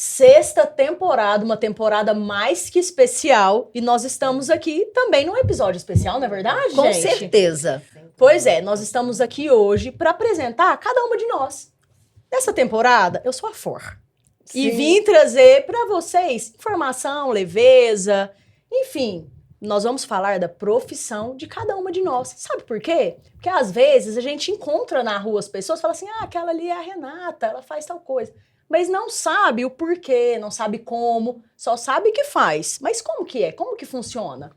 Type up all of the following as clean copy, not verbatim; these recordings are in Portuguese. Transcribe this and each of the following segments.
Sexta temporada, uma temporada mais que especial. E nós estamos aqui também num episódio especial, não é verdade, Com gente? certeza. Pois é, nós estamos aqui hoje para apresentar cada uma de nós. Nessa temporada, eu sou a Flor. E vim trazer para vocês informação, leveza, enfim. Nós vamos falar da profissão de cada uma de nós. Sabe por quê? Porque às vezes a gente encontra na rua as pessoas e fala assim, aquela ali é a Renata, ela faz tal coisa. Mas não sabe o porquê, não sabe como, só sabe que faz. Mas como que é? Como que funciona?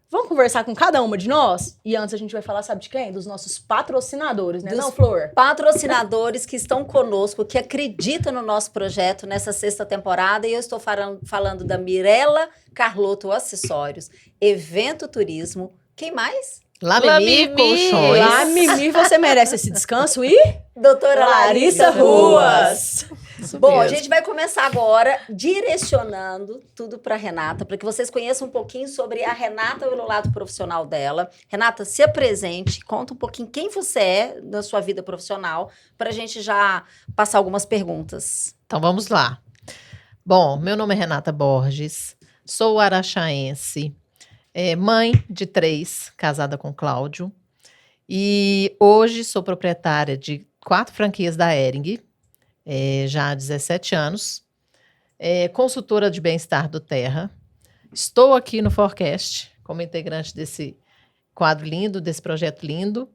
Vamos conversar com cada uma de nós? E antes a gente vai falar, sabe de quem? Dos nossos patrocinadores, né? Não, Flor? Patrocinadores que estão conosco, que acreditam no nosso projeto nessa sexta temporada. E eu estou falando da Mirella Carlotto Acessórios, Evento Turismo. Quem mais? Lamimi Colchões. Lamimi, você merece esse descanso e... Doutora Larissa Ruas. Bom, mesmo. a gente vai começar agora direcionando tudo para Renata, para que vocês conheçam um pouquinho sobre a Renata e o lado profissional dela. Renata, se apresente, conta um pouquinho quem você é na sua vida profissional, para a gente já passar algumas perguntas. Então vamos lá. Bom, meu nome é Renata Borges, sou araxaense, mãe de 3, casada com Cláudio, e hoje sou proprietária de 4 franquias da Hering, já há 17 anos, consultora de bem-estar do Terra. Estou aqui no Forecast como integrante desse quadro lindo, desse projeto lindo,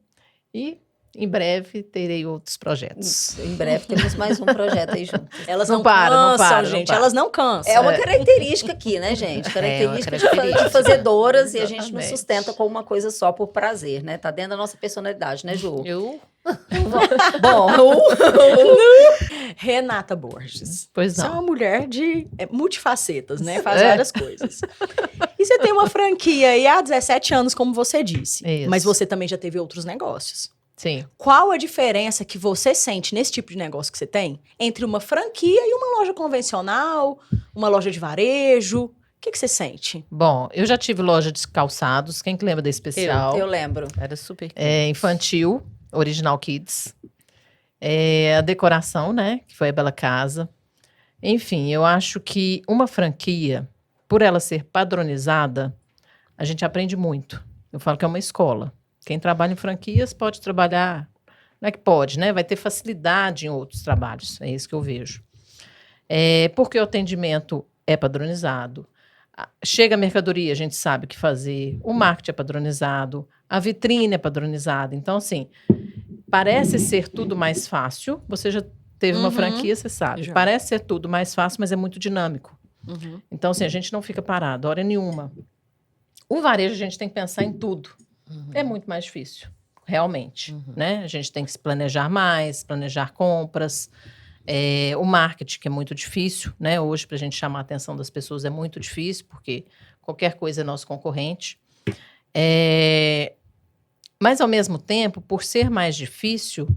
e em breve terei outros projetos. Em breve temos mais um projeto aí junto. Elas Não não param, não cansam, param, gente. não Elas não cansam. É uma característica aqui, né, gente? Característica de fazedoras, e a gente não Exatamente. sustenta com uma coisa só por prazer, né? Tá dentro da nossa personalidade, né, Ju? Bom, Renata Borges. Pois Você é não. uma mulher de multifacetas, né? Faz várias coisas. E você tem uma franquia aí há 17 anos, como você disse. Isso. Mas você também já teve outros negócios. Sim. Qual a diferença que você sente nesse tipo de negócio que você tem entre uma franquia e uma loja convencional, uma loja de varejo? O que você sente? Bom, eu já tive loja de calçados. Quem que lembra da especial? Eu lembro. Era super. Infantil, Original Kids. A decoração, né? Que foi a Bela Casa. Enfim, eu acho que uma franquia, por ela ser padronizada, a gente aprende muito. Eu falo que é uma escola. Quem trabalha em franquias pode trabalhar, não é que pode, né? Vai ter facilidade em outros trabalhos, é isso que eu vejo. Porque o atendimento é padronizado. Chega a mercadoria, a gente sabe o que fazer. O marketing é padronizado, a vitrine é padronizada. Então, assim, parece ser tudo mais fácil. Você já teve uma franquia, você sabe. Já. Parece ser tudo mais fácil, mas é muito dinâmico. Então, assim, a gente não fica parado, hora nenhuma. O varejo, a gente tem que pensar em tudo. É muito mais difícil, realmente, né? A gente tem que se planejar mais, planejar compras. O marketing, que é muito difícil, né? Hoje, para a gente chamar a atenção das pessoas, é muito difícil, porque qualquer coisa é nosso concorrente. Mas, ao mesmo tempo, por ser mais difícil,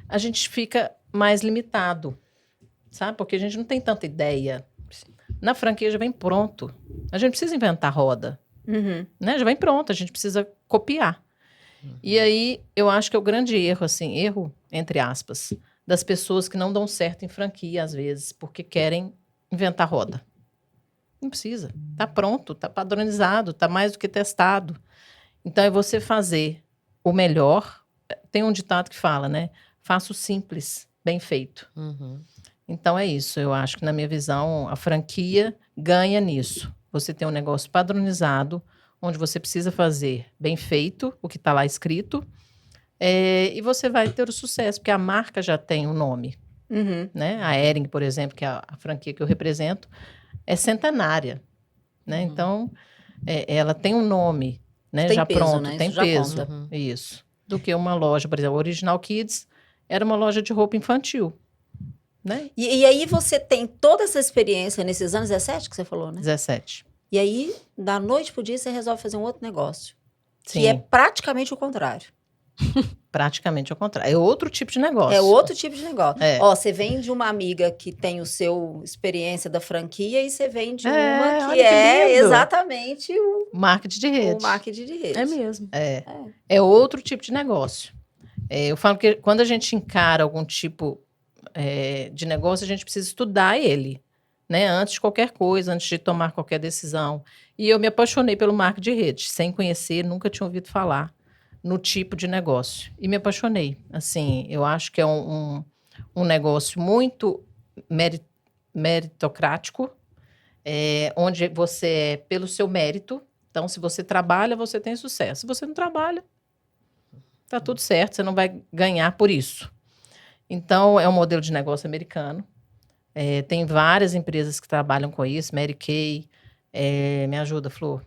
a gente fica mais limitado, sabe? Porque a gente não tem tanta ideia. Na franquia já vem pronto. A gente precisa inventar roda. Né? Já vem pronto, a gente precisa copiar. E aí, eu acho que é o grande erro, assim, erro, entre aspas, das pessoas que não dão certo em franquia, às vezes, porque querem inventar roda. Não precisa. Tá pronto, tá padronizado, tá mais do que testado. Então, é você fazer o melhor. Tem um ditado que fala, né? Faça o simples, bem feito. Então, é isso. Eu acho que, na minha visão, a franquia ganha nisso. Você tem um negócio padronizado, onde você precisa fazer bem feito, o que está lá escrito, e você vai ter o sucesso, porque a marca já tem um nome. Né? A Hering, por exemplo, que é a franquia que eu represento, é centenária. Né? Então, ela tem um nome, né? Tem já peso, pronto, né? tem Isso já peso. conta. Isso. Do que uma loja, por exemplo, a Original Kids era uma loja de roupa infantil. Né? E aí você tem toda essa experiência nesses anos 17 que você falou, né? 17. E aí, da noite pro dia, você resolve fazer um outro negócio. Sim. Que é praticamente o contrário. Praticamente ao contrário. É outro tipo de negócio. É outro tipo de negócio. É. Ó, você vem de uma amiga que tem o seu experiência da franquia e você vem de uma que olha que é lindo. exatamente o Marketing de rede. marketing de rede. É mesmo. É outro tipo de negócio. Eu falo que quando a gente encara algum tipo de negócio, a gente precisa estudar ele. né? Antes de qualquer coisa, antes de tomar qualquer decisão. E eu me apaixonei pelo marketing de rede, sem conhecer, nunca tinha ouvido falar no tipo de negócio. E me apaixonei. Assim, eu acho que é um negócio muito meritocrático, onde você é pelo seu mérito. Então, se você trabalha, você tem sucesso. Se você não trabalha, tá tudo certo, você não vai ganhar por isso. Então, é um modelo de negócio americano. Tem várias empresas que trabalham com isso, Mary Kay. Me ajuda, Flor.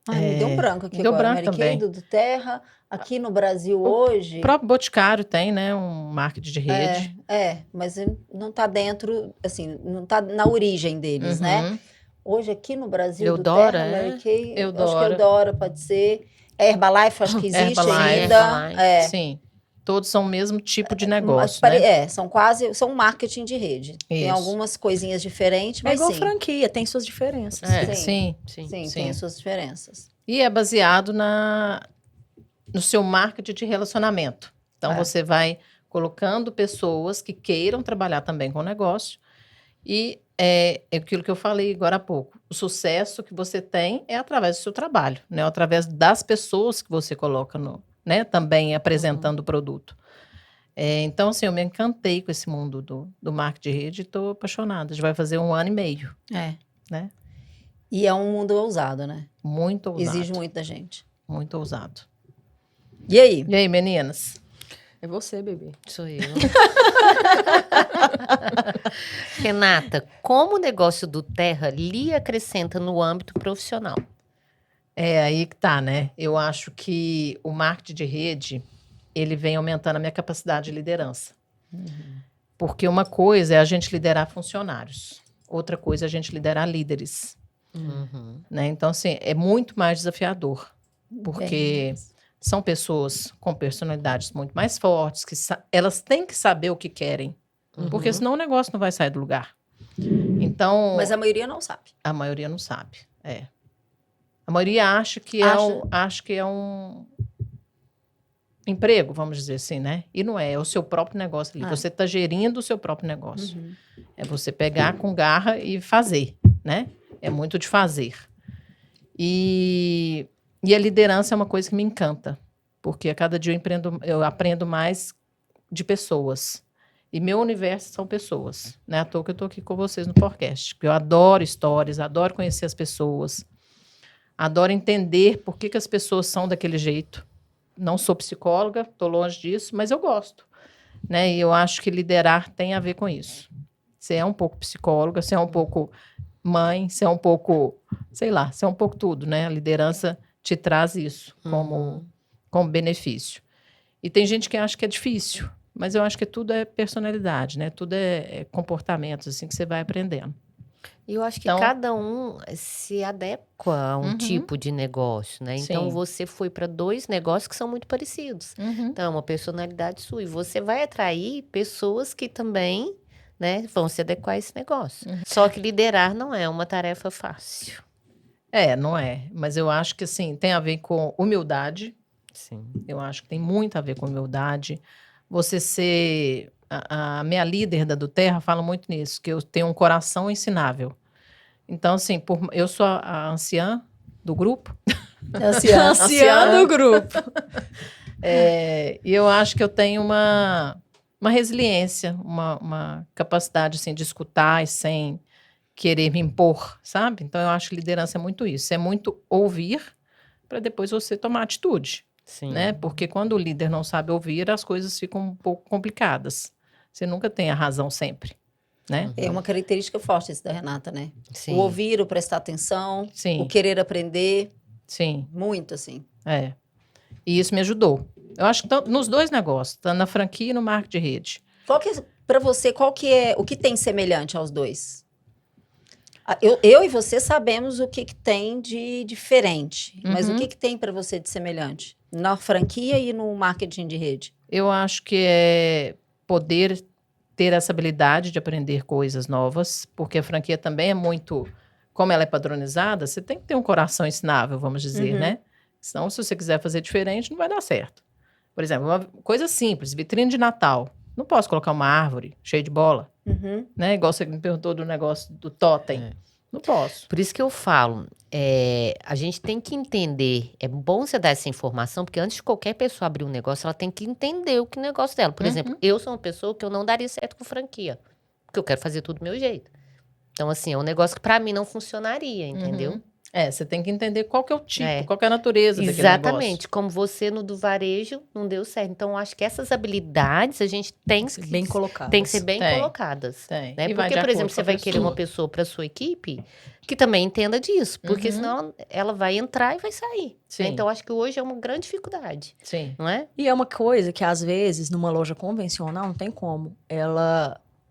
Me deu um branco aqui deu agora. branco Mary Kay, também. do Terra. Aqui no Brasil hoje... O próprio Boticário tem, né? Um marketing de rede. Mas não está dentro, assim, não está na origem deles, né? Uhum. Hoje aqui no Brasil, Eudora, do Terra, Mary Kay, acho que Eudora. Eudora pode ser. Herbalife, acho que existe Herbalife, ainda. Sim. Todos são o mesmo tipo de negócio, né? São marketing de rede. Tem Isso. algumas coisinhas diferentes, É mas igual sim. franquia, tem suas diferenças. Sim. Tem suas diferenças. E é baseado no seu marketing de relacionamento. Então, você vai colocando pessoas que queiram trabalhar também com o negócio. E é aquilo que eu falei agora há pouco. O sucesso que você tem é através do seu trabalho, né? Através das pessoas que você coloca né? Também apresentando o produto. Então, assim, eu me encantei com esse mundo do marketing de rede e estou apaixonada. A gente vai fazer 1 ano e meio. Né? E é um mundo ousado, né? Muito ousado. Exige muito da gente. Muito ousado. E aí? E aí, meninas? É você, bebê. Sou eu. Renata, como o negócio do Terra lhe acrescenta no âmbito profissional? Aí que tá, né? Eu acho que o marketing de rede, ele vem aumentando a minha capacidade de liderança. Porque uma coisa é a gente liderar funcionários. Outra coisa é a gente liderar líderes. Né? Então, assim, é muito mais desafiador. Porque são pessoas com personalidades muito mais fortes, que elas têm que saber o que querem. Porque senão o negócio não vai sair do lugar. Então... Mas a maioria não sabe. A maioria não sabe, A maioria acha que é um emprego, vamos dizer assim, né? E não é o seu próprio negócio ali. Você está gerindo o seu próprio negócio. É você pegar com garra e fazer, né? É muito de fazer. E a liderança é uma coisa que me encanta. Porque a cada dia eu aprendo mais de pessoas. E meu universo são pessoas. Não é à toa que eu estou aqui com vocês no podcast. Porque eu adoro histórias, adoro conhecer as pessoas. Adoro entender por que as pessoas são daquele jeito. Não sou psicóloga, estou longe disso, mas eu gosto. Né? E eu acho que liderar tem a ver com isso. Você é um pouco psicóloga, você é um pouco mãe, você é um pouco, sei lá, você é um pouco tudo, né? A liderança te traz isso como benefício. E tem gente que acha que é difícil, mas eu acho que tudo é personalidade, né? Tudo é comportamentos, assim, que você vai aprendendo. E eu acho que cada um se adequa a um tipo de negócio, né? Então, você foi para 2 negócios que são muito parecidos. Então, é uma personalidade sua. E você vai atrair pessoas que também, né, vão se adequar a esse negócio. Só que liderar não é uma tarefa fácil. Não é. Mas eu acho que, assim, tem a ver com humildade. Sim. Eu acho que tem muito a ver com humildade. Você ser... A minha líder da do Terra fala muito nisso, que eu tenho um coração ensinável. Então, assim, eu sou a anciã do grupo. Anciã do grupo. E eu acho que eu tenho uma resiliência, uma capacidade, assim, de escutar e sem querer me impor, sabe? Então, eu acho que liderança é muito isso. É muito ouvir para depois você tomar atitude. Sim. Né? Porque quando o líder não sabe ouvir, as coisas ficam um pouco complicadas. Você nunca tem a razão sempre, né? É uma característica forte esse da Renata, né? Sim. O ouvir, o prestar atenção, Sim. o querer aprender. Sim. Muito, assim. E isso me ajudou. Eu acho que nos 2 negócios, tá na franquia e no marketing de rede. Para você, o que tem semelhante aos 2? Eu e você sabemos o que tem de diferente, mas o que tem para você de semelhante? Na franquia e no marketing de rede? Eu acho que é poder ter essa habilidade de aprender coisas novas, porque a franquia também é muito... Como ela é padronizada, você tem que ter um coração ensinável, vamos dizer, né? Senão, se você quiser fazer diferente, não vai dar certo. Por exemplo, uma coisa simples, vitrine de Natal. Não posso colocar uma árvore cheia de bola, Uhum. né? Igual você me perguntou do negócio do totem. Não posso. Por isso que eu falo, a gente tem que entender, é bom você dar essa informação, porque antes de qualquer pessoa abrir um negócio, ela tem que entender o que é o negócio dela. Por exemplo, eu sou uma pessoa que eu não daria certo com franquia, porque eu quero fazer tudo do meu jeito. Então, assim, é um negócio que pra mim não funcionaria, entendeu? Você tem que entender qual que é o tipo, qual que é a natureza daquele Exatamente, negócio. como você no do varejo não deu certo. Então, eu acho que essas habilidades a gente tem que ser bem colocadas. Tem. Né? E vai Porque, de por exemplo, acordo você com a vai querer pessoa. uma pessoa para sua equipe que também entenda disso, porque senão ela vai entrar e vai sair. Sim. Né? Então, acho que hoje é uma grande dificuldade, Sim. não é? E é uma coisa que, às vezes, numa loja convencional, não tem como.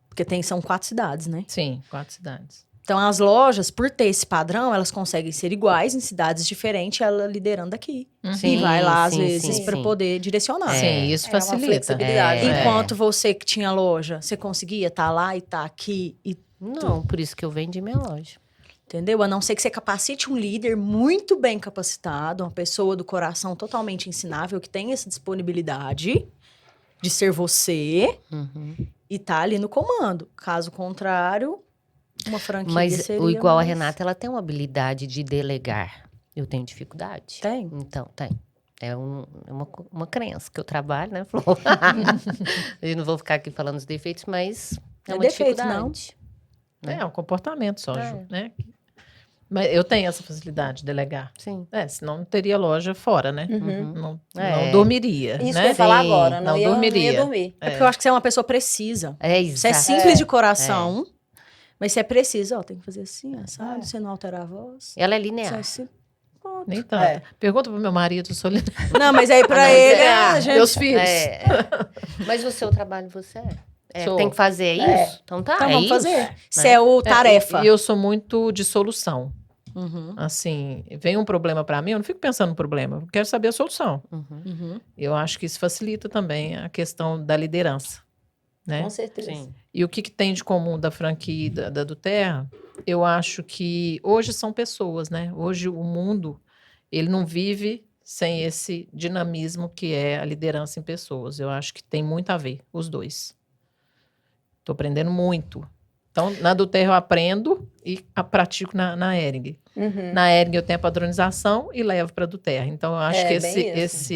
Porque são 4 cidades, né? Sim, 4 cidades. Então, as lojas, por ter esse padrão, elas conseguem ser iguais em cidades diferentes, ela liderando aqui. E vai lá, às vezes, para poder direcionar. Sim, isso uma facilita. flexibilidade, né? Enquanto você que tinha loja, você conseguia estar lá e estar aqui. Não, por isso que eu vendi minha loja. Entendeu? A não ser que você capacite um líder muito bem capacitado, uma pessoa do coração totalmente ensinável, que tem essa disponibilidade de ser você e tá ali no comando. Caso contrário, uma franquia Mas seria o igual a mais- Renata, ela tem uma habilidade de delegar. Eu tenho dificuldade. Tem. Então, tem. É uma crença que eu trabalho, né, Flor? Eu não vou ficar aqui falando os defeitos, mas é É uma defeito, dificuldade. Né? É um comportamento só, Ju, né? Mas eu tenho essa facilidade de delegar. Sim. Senão não teria loja fora, né? Não dormiria, Isso né? que eu ia falar Sim, agora, não ia dormiria. dormir. É porque eu acho que você é uma pessoa precisa. Você é Exato. simples de coração, mas você é preciso. Ó, tem que fazer assim, sabe? Você não alterar a voz. Ela é Você é linear. assim. Pronto. Nem tanto. Pergunta pro meu marido, eu sou Não, mas aí pra ele, a gente... meus filhos. Mas o seu trabalho você Sou. tem que fazer isso? Então tá, Então é vamos isso. fazer. Você é o tarefa. E eu sou muito de solução. Uhum, Assim, vem um problema pra mim, eu não fico pensando no problema, eu quero saber a solução. uhum. Eu acho que isso facilita também a questão da liderança, né? Com certeza. Sim. E o que tem de comum da franquia e da do Terra? Eu acho que hoje são pessoas, né? Hoje o mundo, ele não vive sem esse dinamismo que é a liderança em pessoas. Eu acho que tem muito a ver, os dois. Estou aprendendo muito. Então, na do Terra eu aprendo e a pratico na Hering. Uhum. Na Hering eu tenho a padronização e levo para a do Terra. Então, eu acho que bem isso.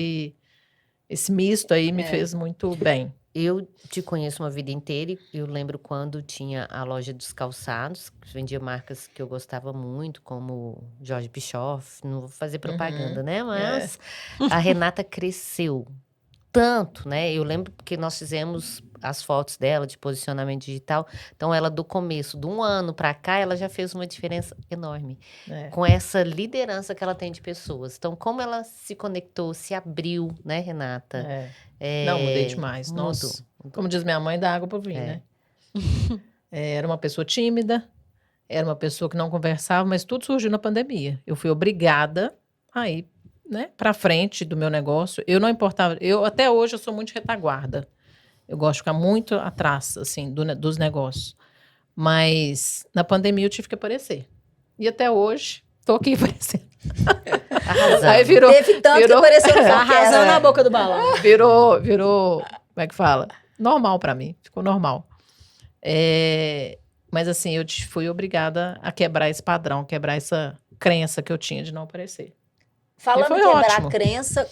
esse misto aí me fez muito bem. Eu te conheço uma vida inteira e eu lembro quando tinha a loja dos calçados, que vendia marcas que eu gostava muito, como Jorge Bischoff, não vou fazer propaganda, né? Mas a Renata cresceu tanto, né? Eu lembro que nós fizemos as fotos dela de posicionamento digital. Então, ela do começo, de 1 ano para cá, ela já fez uma diferença enorme. Com essa liderança que ela tem de pessoas. Então, como ela se conectou, se abriu, né, Renata? Não, mudei demais. Mudou. Nossa, como diz minha mãe, dá água para vinho, né? Era uma pessoa tímida, era uma pessoa que não conversava, mas tudo surgiu na pandemia. Eu fui obrigada a ir, né, para frente do meu negócio. Eu não importava. Até hoje eu sou muito de retaguarda. Eu gosto de ficar muito atrás, assim, dos negócios. Mas na pandemia eu tive que aparecer. E até hoje, tô aqui aparecendo. Arrasando. Aí virou... Teve tanto que apareceu no Arrasando na boca do balão. Virou, como é que fala? Normal pra mim, ficou normal. Mas assim, eu fui obrigada a quebrar esse padrão, quebrar essa crença que eu tinha de não aparecer. Falando foi quebrar ótimo. a crença,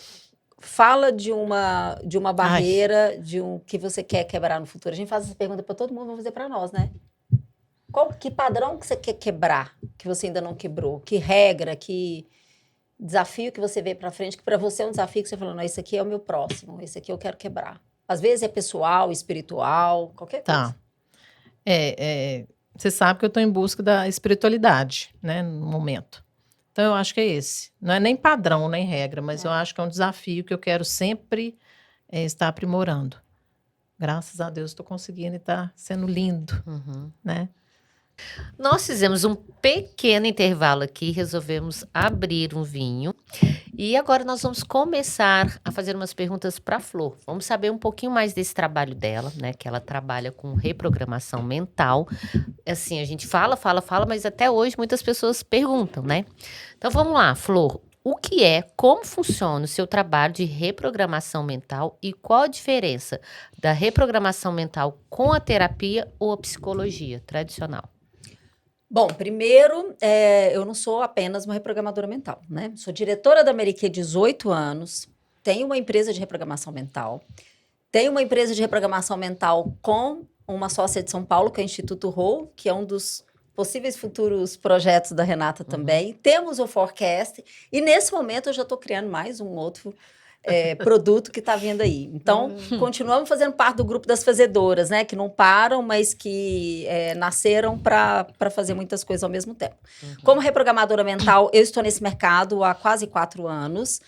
fala de uma barreira, que você quer quebrar no futuro. A gente faz essa pergunta para todo mundo, vamos fazer para nós, né? Que padrão que você quer quebrar, que você ainda não quebrou? Que regra, que desafio que você vê para frente, que para você é um desafio que você falou, não, esse aqui é o meu próximo, esse aqui eu quero quebrar. Às vezes é pessoal, espiritual, qualquer coisa. Tá. Você sabe que eu estou em busca da espiritualidade, né, no momento. Então, eu acho que é esse. Não é nem padrão, nem regra, mas eu acho que é um desafio que eu quero sempre estar aprimorando. Graças a Deus, estou conseguindo e está sendo lindo, né? Nós fizemos um pequeno intervalo aqui, resolvemos abrir um vinho. E agora nós vamos começar a fazer umas perguntas para a Flor. Vamos saber um pouquinho mais desse trabalho dela, né? Que ela trabalha com reprogramação mental. Assim, a gente fala, mas até hoje muitas pessoas perguntam, né? Então vamos lá, Flor. como funciona o seu trabalho de reprogramação mental e qual a diferença da reprogramação mental com a terapia ou a psicologia tradicional? Bom, primeiro, eu não sou apenas uma reprogramadora mental, né? Sou diretora da Meriquê há 18 anos, tenho uma empresa de reprogramação mental, tenho uma empresa de reprogramação mental com uma sócia de São Paulo, que é o Instituto Rô, que é um dos possíveis futuros projetos da Renata também. Temos o Forecast e, nesse momento, eu já estou criando mais um outro produto que está vindo aí. Então, continuamos fazendo parte do grupo das fazedoras, né? Que não param, mas que nasceram para fazer muitas coisas ao mesmo tempo. Como reprogramadora mental, eu estou nesse mercado há quase 4 anos.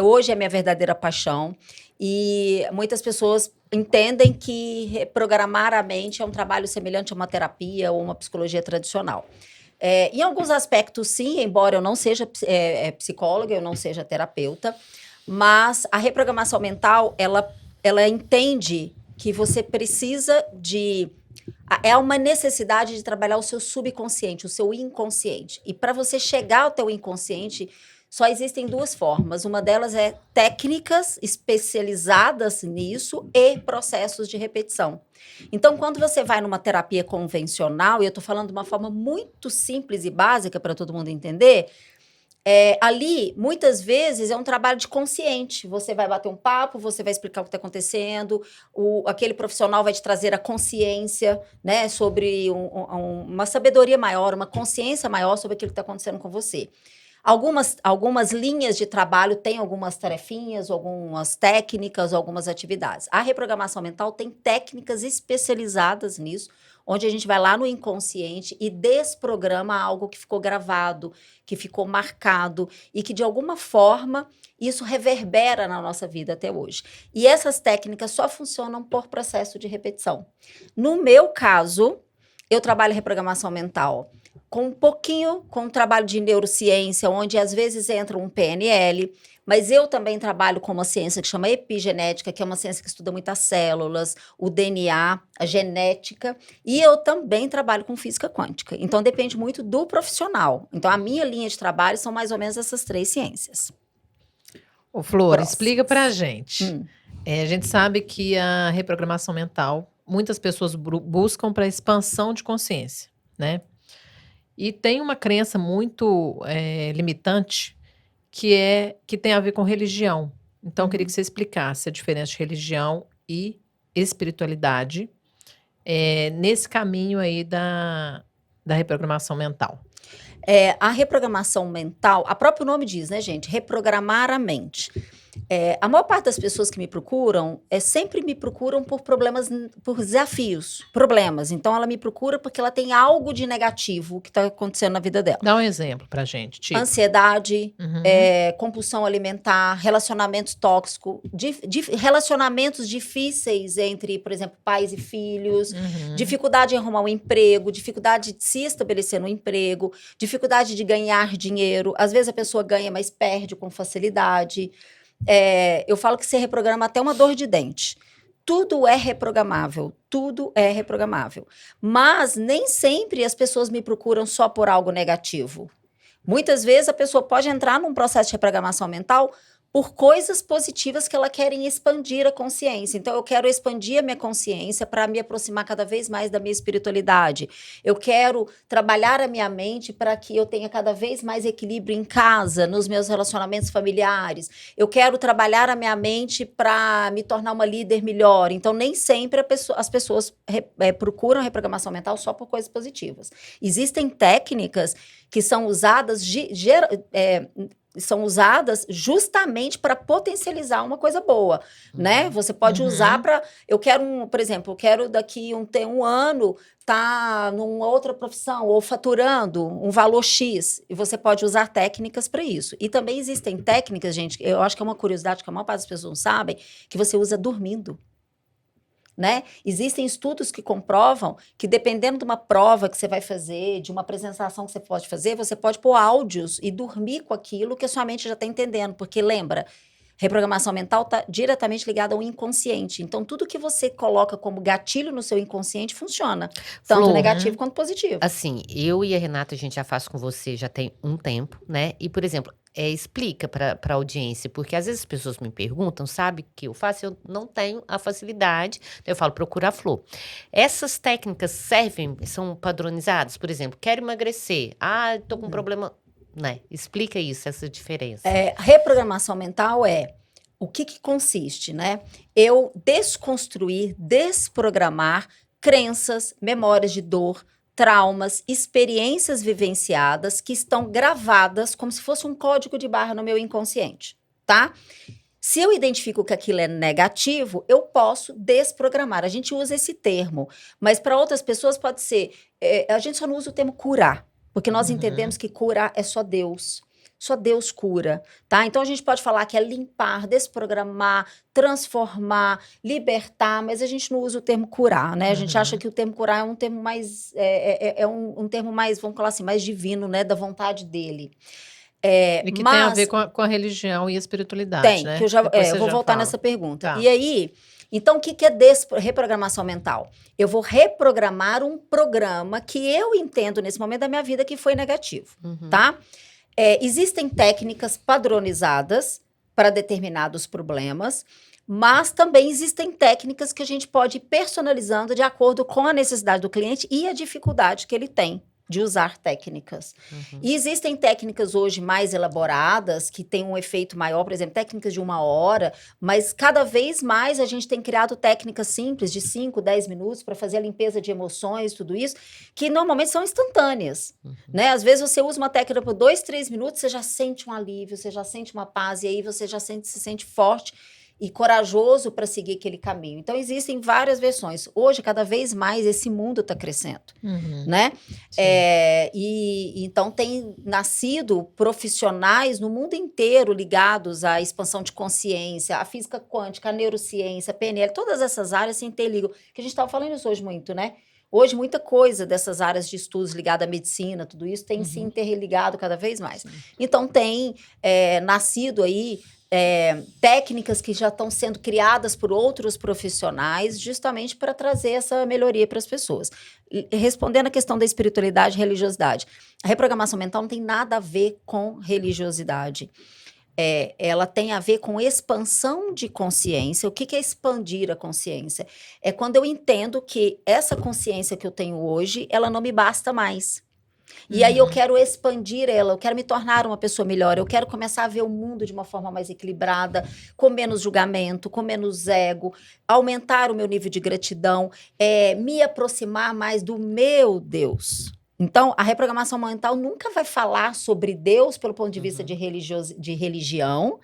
Hoje é minha verdadeira paixão. E muitas pessoas entendem que reprogramar a mente é um trabalho semelhante a uma terapia ou uma psicologia tradicional. Em alguns aspectos, sim, embora eu não seja psicóloga, eu não seja terapeuta, mas a reprogramação mental, ela entende que você precisa de... É uma necessidade de trabalhar o seu subconsciente, o seu inconsciente. E para você chegar ao teu inconsciente, só existem 2 formas. Uma delas é técnicas especializadas nisso e processos de repetição. Então, quando você vai numa terapia convencional, e eu estou falando de uma forma muito simples e básica para todo mundo entender, ali, muitas vezes, é um trabalho de consciente. Você vai bater um papo, você vai explicar o que está acontecendo, aquele profissional vai te trazer a consciência, né, sobre uma sabedoria maior, uma consciência maior sobre aquilo que está acontecendo com você. Algumas linhas de trabalho têm algumas tarefinhas, algumas técnicas, algumas atividades. A reprogramação mental tem técnicas especializadas nisso, onde a gente vai lá no inconsciente e desprograma algo que ficou gravado, que ficou marcado e que, de alguma forma, isso reverbera na nossa vida até hoje. E essas técnicas só funcionam por processo de repetição. No meu caso, eu trabalho reprogramação mental com um trabalho de neurociência, onde às vezes entra um PNL, mas eu também trabalho com uma ciência que chama epigenética, que é uma ciência que estuda muitas células, o DNA, a genética, e eu também trabalho com física quântica. Então, depende muito do profissional. Então, a minha linha de trabalho são mais ou menos essas 3 ciências. Ô, Flor, explica pra gente. A gente sabe que a reprogramação mental, muitas pessoas buscam para expansão de consciência, né? E tem uma crença muito limitante que tem a ver com religião. Então, eu queria que você explicasse a diferença de religião e espiritualidade nesse caminho aí da reprogramação mental. A reprogramação mental, o próprio nome diz, né, gente? Reprogramar a mente. A maior parte das pessoas que me procuram, sempre me procuram por problemas, por desafios, problemas. Então, ela me procura porque ela tem algo de negativo que está acontecendo na vida dela. Dá um exemplo pra gente, tipo. Ansiedade, compulsão alimentar, relacionamentos tóxicos, relacionamentos difíceis entre, por exemplo, pais e filhos, dificuldade em arrumar um emprego, dificuldade de se estabelecer no emprego, dificuldade de ganhar dinheiro. Às vezes a pessoa ganha, mas perde com facilidade. Eu falo que você reprograma até uma dor de dente. Tudo é reprogramável, tudo é reprogramável. Mas nem sempre as pessoas me procuram só por algo negativo. Muitas vezes a pessoa pode entrar num processo de reprogramação mental por coisas positivas que ela querem expandir a consciência. Então, eu quero expandir a minha consciência para me aproximar cada vez mais da minha espiritualidade. Eu quero trabalhar a minha mente para que eu tenha cada vez mais equilíbrio em casa, nos meus relacionamentos familiares. Eu quero trabalhar a minha mente para me tornar uma líder melhor. Então, nem sempre as pessoas procuram reprogramação mental só por coisas positivas. Existem técnicas que são usadas justamente para potencializar uma coisa boa, né? Você pode usar para... por exemplo, eu quero daqui um ano estar numa outra profissão ou faturando um valor X, e você pode usar técnicas para isso. E também existem técnicas, gente, eu acho que é uma curiosidade que a maior parte das pessoas não sabem, que você usa dormindo. Né? Existem estudos que comprovam que, dependendo de uma prova que você vai fazer, de uma apresentação que você pode fazer, você pode pôr áudios e dormir com aquilo que a sua mente já está entendendo. Porque, lembra, Reprogramação mental está diretamente ligada ao inconsciente. Então, tudo que você coloca como gatilho no seu inconsciente funciona. Tanto Flor, negativo quanto positivo. Assim, eu e a Renata, a gente já faz com você já tem um tempo, né? E, por exemplo, explica para a audiência, porque às vezes as pessoas me perguntam, sabe o que eu faço? Eu não tenho a facilidade, eu falo, procura a Flor. Essas técnicas são padronizadas? Por exemplo, quero emagrecer, tô com um problema, né? Explica isso, essa diferença. Reprogramação mental o que consiste, né? Eu desconstruir, desprogramar crenças, memórias de dor, traumas, experiências vivenciadas que estão gravadas como se fosse um código de barra no meu inconsciente, tá? Se eu identifico que aquilo é negativo, eu posso desprogramar. A gente usa esse termo, mas para outras pessoas pode ser... a gente só não usa o termo curar, porque nós entendemos que curar é só Deus. Só Deus cura, tá? Então, a gente pode falar que é limpar, desprogramar, transformar, libertar, mas a gente não usa o termo curar, né? A gente acha que o termo curar é um termo mais... um termo mais, vamos falar assim, mais divino, né? Da vontade dele. E que tem a ver com a religião e a espiritualidade, tem, né? Que eu vou voltar nessa pergunta. Tá. E aí, então, o que é reprogramação mental? Eu vou reprogramar um programa que eu entendo nesse momento da minha vida que foi negativo, tá? Existem técnicas padronizadas para determinados problemas, mas também existem técnicas que a gente pode ir personalizando de acordo com a necessidade do cliente e a dificuldade que ele tem de usar técnicas. E existem técnicas hoje mais elaboradas, que têm um efeito maior, por exemplo, técnicas de 1 hora, mas cada vez mais a gente tem criado técnicas simples de 5, 10 minutos para fazer a limpeza de emoções, tudo isso, que normalmente são instantâneas, né? Às vezes você usa uma técnica por 2, 3 minutos, você já sente um alívio, você já sente uma paz, e aí você já se sente forte e corajoso para seguir aquele caminho. Então, existem várias versões. Hoje, cada vez mais, esse mundo está crescendo, né? Então, tem nascido profissionais no mundo inteiro ligados à expansão de consciência, à física quântica, à neurociência, à PNL, todas essas áreas se interligam, que a gente estava falando isso hoje muito, né? Hoje, muita coisa dessas áreas de estudos ligada à medicina, tudo isso tem se interligado cada vez mais. Sim. Então, tem nascido aí técnicas que já estão sendo criadas por outros profissionais justamente para trazer essa melhoria para as pessoas. Respondendo à questão da espiritualidade e religiosidade, a reprogramação mental não tem nada a ver com religiosidade. Ela tem a ver com expansão de consciência. O que é expandir a consciência? É quando eu entendo que essa consciência que eu tenho hoje, ela não me basta mais. E aí eu quero expandir ela, eu quero me tornar uma pessoa melhor, eu quero começar a ver o mundo de uma forma mais equilibrada, com menos julgamento, com menos ego, aumentar o meu nível de gratidão, me aproximar mais do meu Deus. Então, a reprogramação mental nunca vai falar sobre Deus pelo ponto de vista de religião,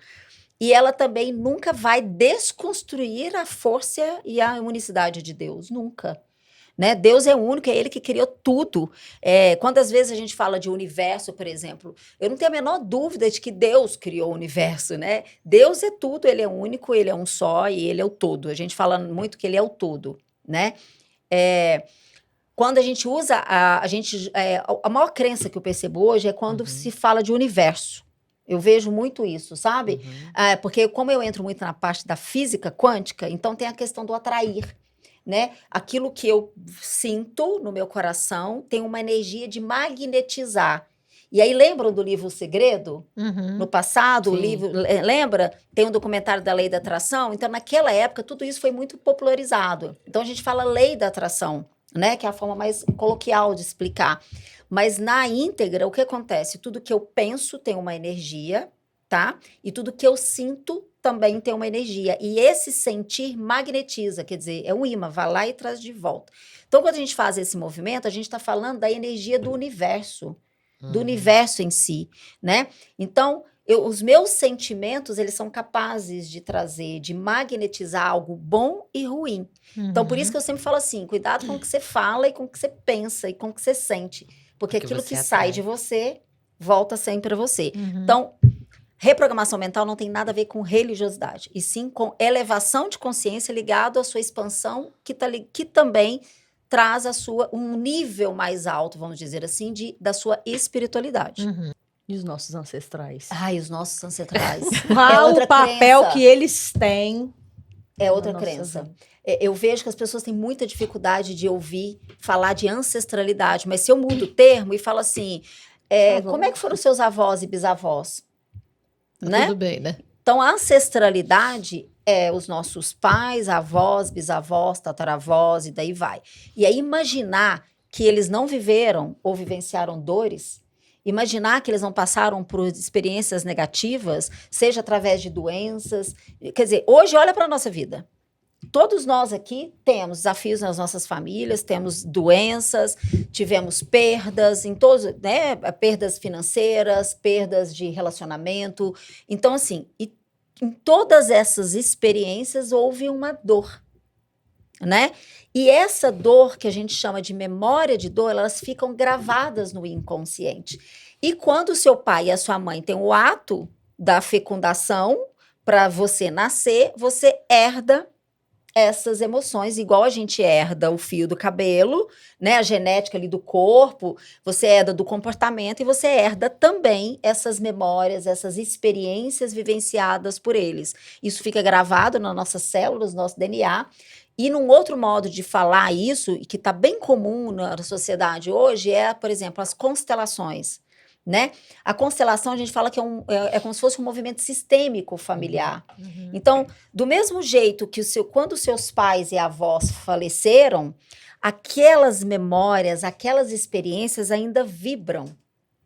e ela também nunca vai desconstruir a força e a unicidade de Deus, nunca. Né? Deus é único, é Ele que criou tudo. Quantas vezes a gente fala de universo, por exemplo, eu não tenho a menor dúvida de que Deus criou o universo, né? Deus é tudo, Ele é único, Ele é um só e Ele é o todo. A gente fala muito que Ele é o todo, né? Quando a gente usa, a maior crença que eu percebo hoje é quando se fala de universo. Eu vejo muito isso, sabe? Porque como eu entro muito na parte da física quântica, então tem a questão do atrair. Né? Aquilo que eu sinto no meu coração tem uma energia de magnetizar. E aí, lembram do livro O Segredo? No passado, o livro, lembra? Tem um documentário da Lei da Atração. Então, naquela época, tudo isso foi muito popularizado. Então, a gente fala Lei da Atração, né? Que é a forma mais coloquial de explicar. Mas, na íntegra, o que acontece? Tudo que eu penso tem uma energia, tá? E tudo que eu sinto também tem uma energia. E esse sentir magnetiza, quer dizer, é um imã, vai lá e traz de volta. Então, quando a gente faz esse movimento, a gente está falando da energia do universo em si, né? Então, os meus sentimentos, eles são capazes de trazer, de magnetizar algo bom e ruim. Então, por isso que eu sempre falo assim, cuidado com o que você fala e com o que você pensa e com o que você sente. Porque aquilo que sai de você, volta sempre para você. Então, reprogramação mental não tem nada a ver com religiosidade, e sim com elevação de consciência ligado à sua expansão, que também traz um nível mais alto, vamos dizer assim, da sua espiritualidade. E os nossos ancestrais? Ai, os nossos ancestrais. Qual o papel crença. que eles têm? É outra na nossa crença. vida? Eu vejo que as pessoas têm muita dificuldade de ouvir falar de ancestralidade, mas se eu mudo o termo e falo assim, como é que foram seus avós e bisavós? Tá Né? tudo bem, né? Então, a ancestralidade é os nossos pais, avós, bisavós, tataravós e daí vai. E aí imaginar que eles não viveram ou vivenciaram dores, imaginar que eles não passaram por experiências negativas, seja através de doenças. Quer dizer, hoje olha para a nossa vida. Todos nós aqui temos desafios nas nossas famílias, temos doenças, tivemos perdas, em todos, né? Perdas financeiras, perdas de relacionamento. Então, assim, em todas essas experiências houve uma dor, né? E essa dor, que a gente chama de memória de dor, elas ficam gravadas no inconsciente. E quando o seu pai e a sua mãe têm o ato da fecundação para você nascer, você herda essas emoções, igual a gente herda o fio do cabelo, né, a genética ali do corpo, você herda do comportamento e você herda também essas memórias, essas experiências vivenciadas por eles. Isso fica gravado nas nossas células, no nosso DNA. E num outro modo de falar isso, que está bem comum na sociedade hoje, é, por exemplo, as constelações. Né? A constelação, a gente fala que é como se fosse um movimento sistêmico familiar. Uhum. Então, do mesmo jeito que quando seus pais e avós faleceram, aquelas memórias, aquelas experiências ainda vibram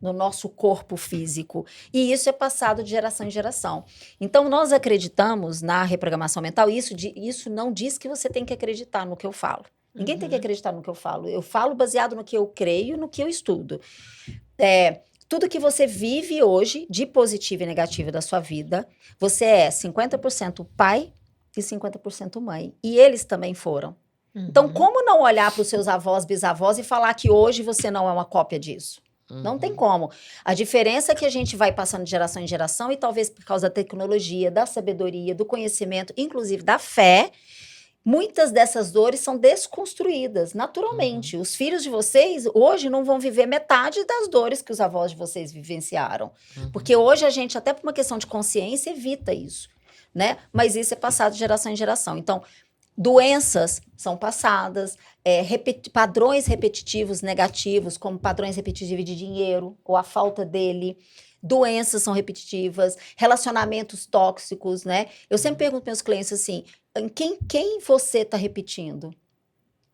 no nosso corpo físico. E isso é passado de geração em geração. Então, nós acreditamos na reprogramação mental. Isso não diz que você tem que acreditar no que eu falo. Ninguém tem que acreditar no que eu falo. Eu falo baseado no que eu creio, no que eu estudo. Tudo que você vive hoje, de positivo e negativo da sua vida, você é 50% pai e 50% mãe. E eles também foram. Então, como não olhar para os seus avós, bisavós e falar que hoje você não é uma cópia disso? Não tem como. A diferença é que a gente vai passando de geração em geração e talvez por causa da tecnologia, da sabedoria, do conhecimento, inclusive da fé, muitas dessas dores são desconstruídas naturalmente. Os filhos de vocês hoje não vão viver metade das dores que os avós de vocês vivenciaram. Porque hoje a gente, até por uma questão de consciência, evita isso, né? Mas isso é passado de geração em geração. Então, doenças são passadas, padrões repetitivos negativos, como padrões repetitivos de dinheiro ou a falta dele. Doenças são repetitivas, relacionamentos tóxicos, né? Eu sempre pergunto para meus clientes assim, quem você está repetindo?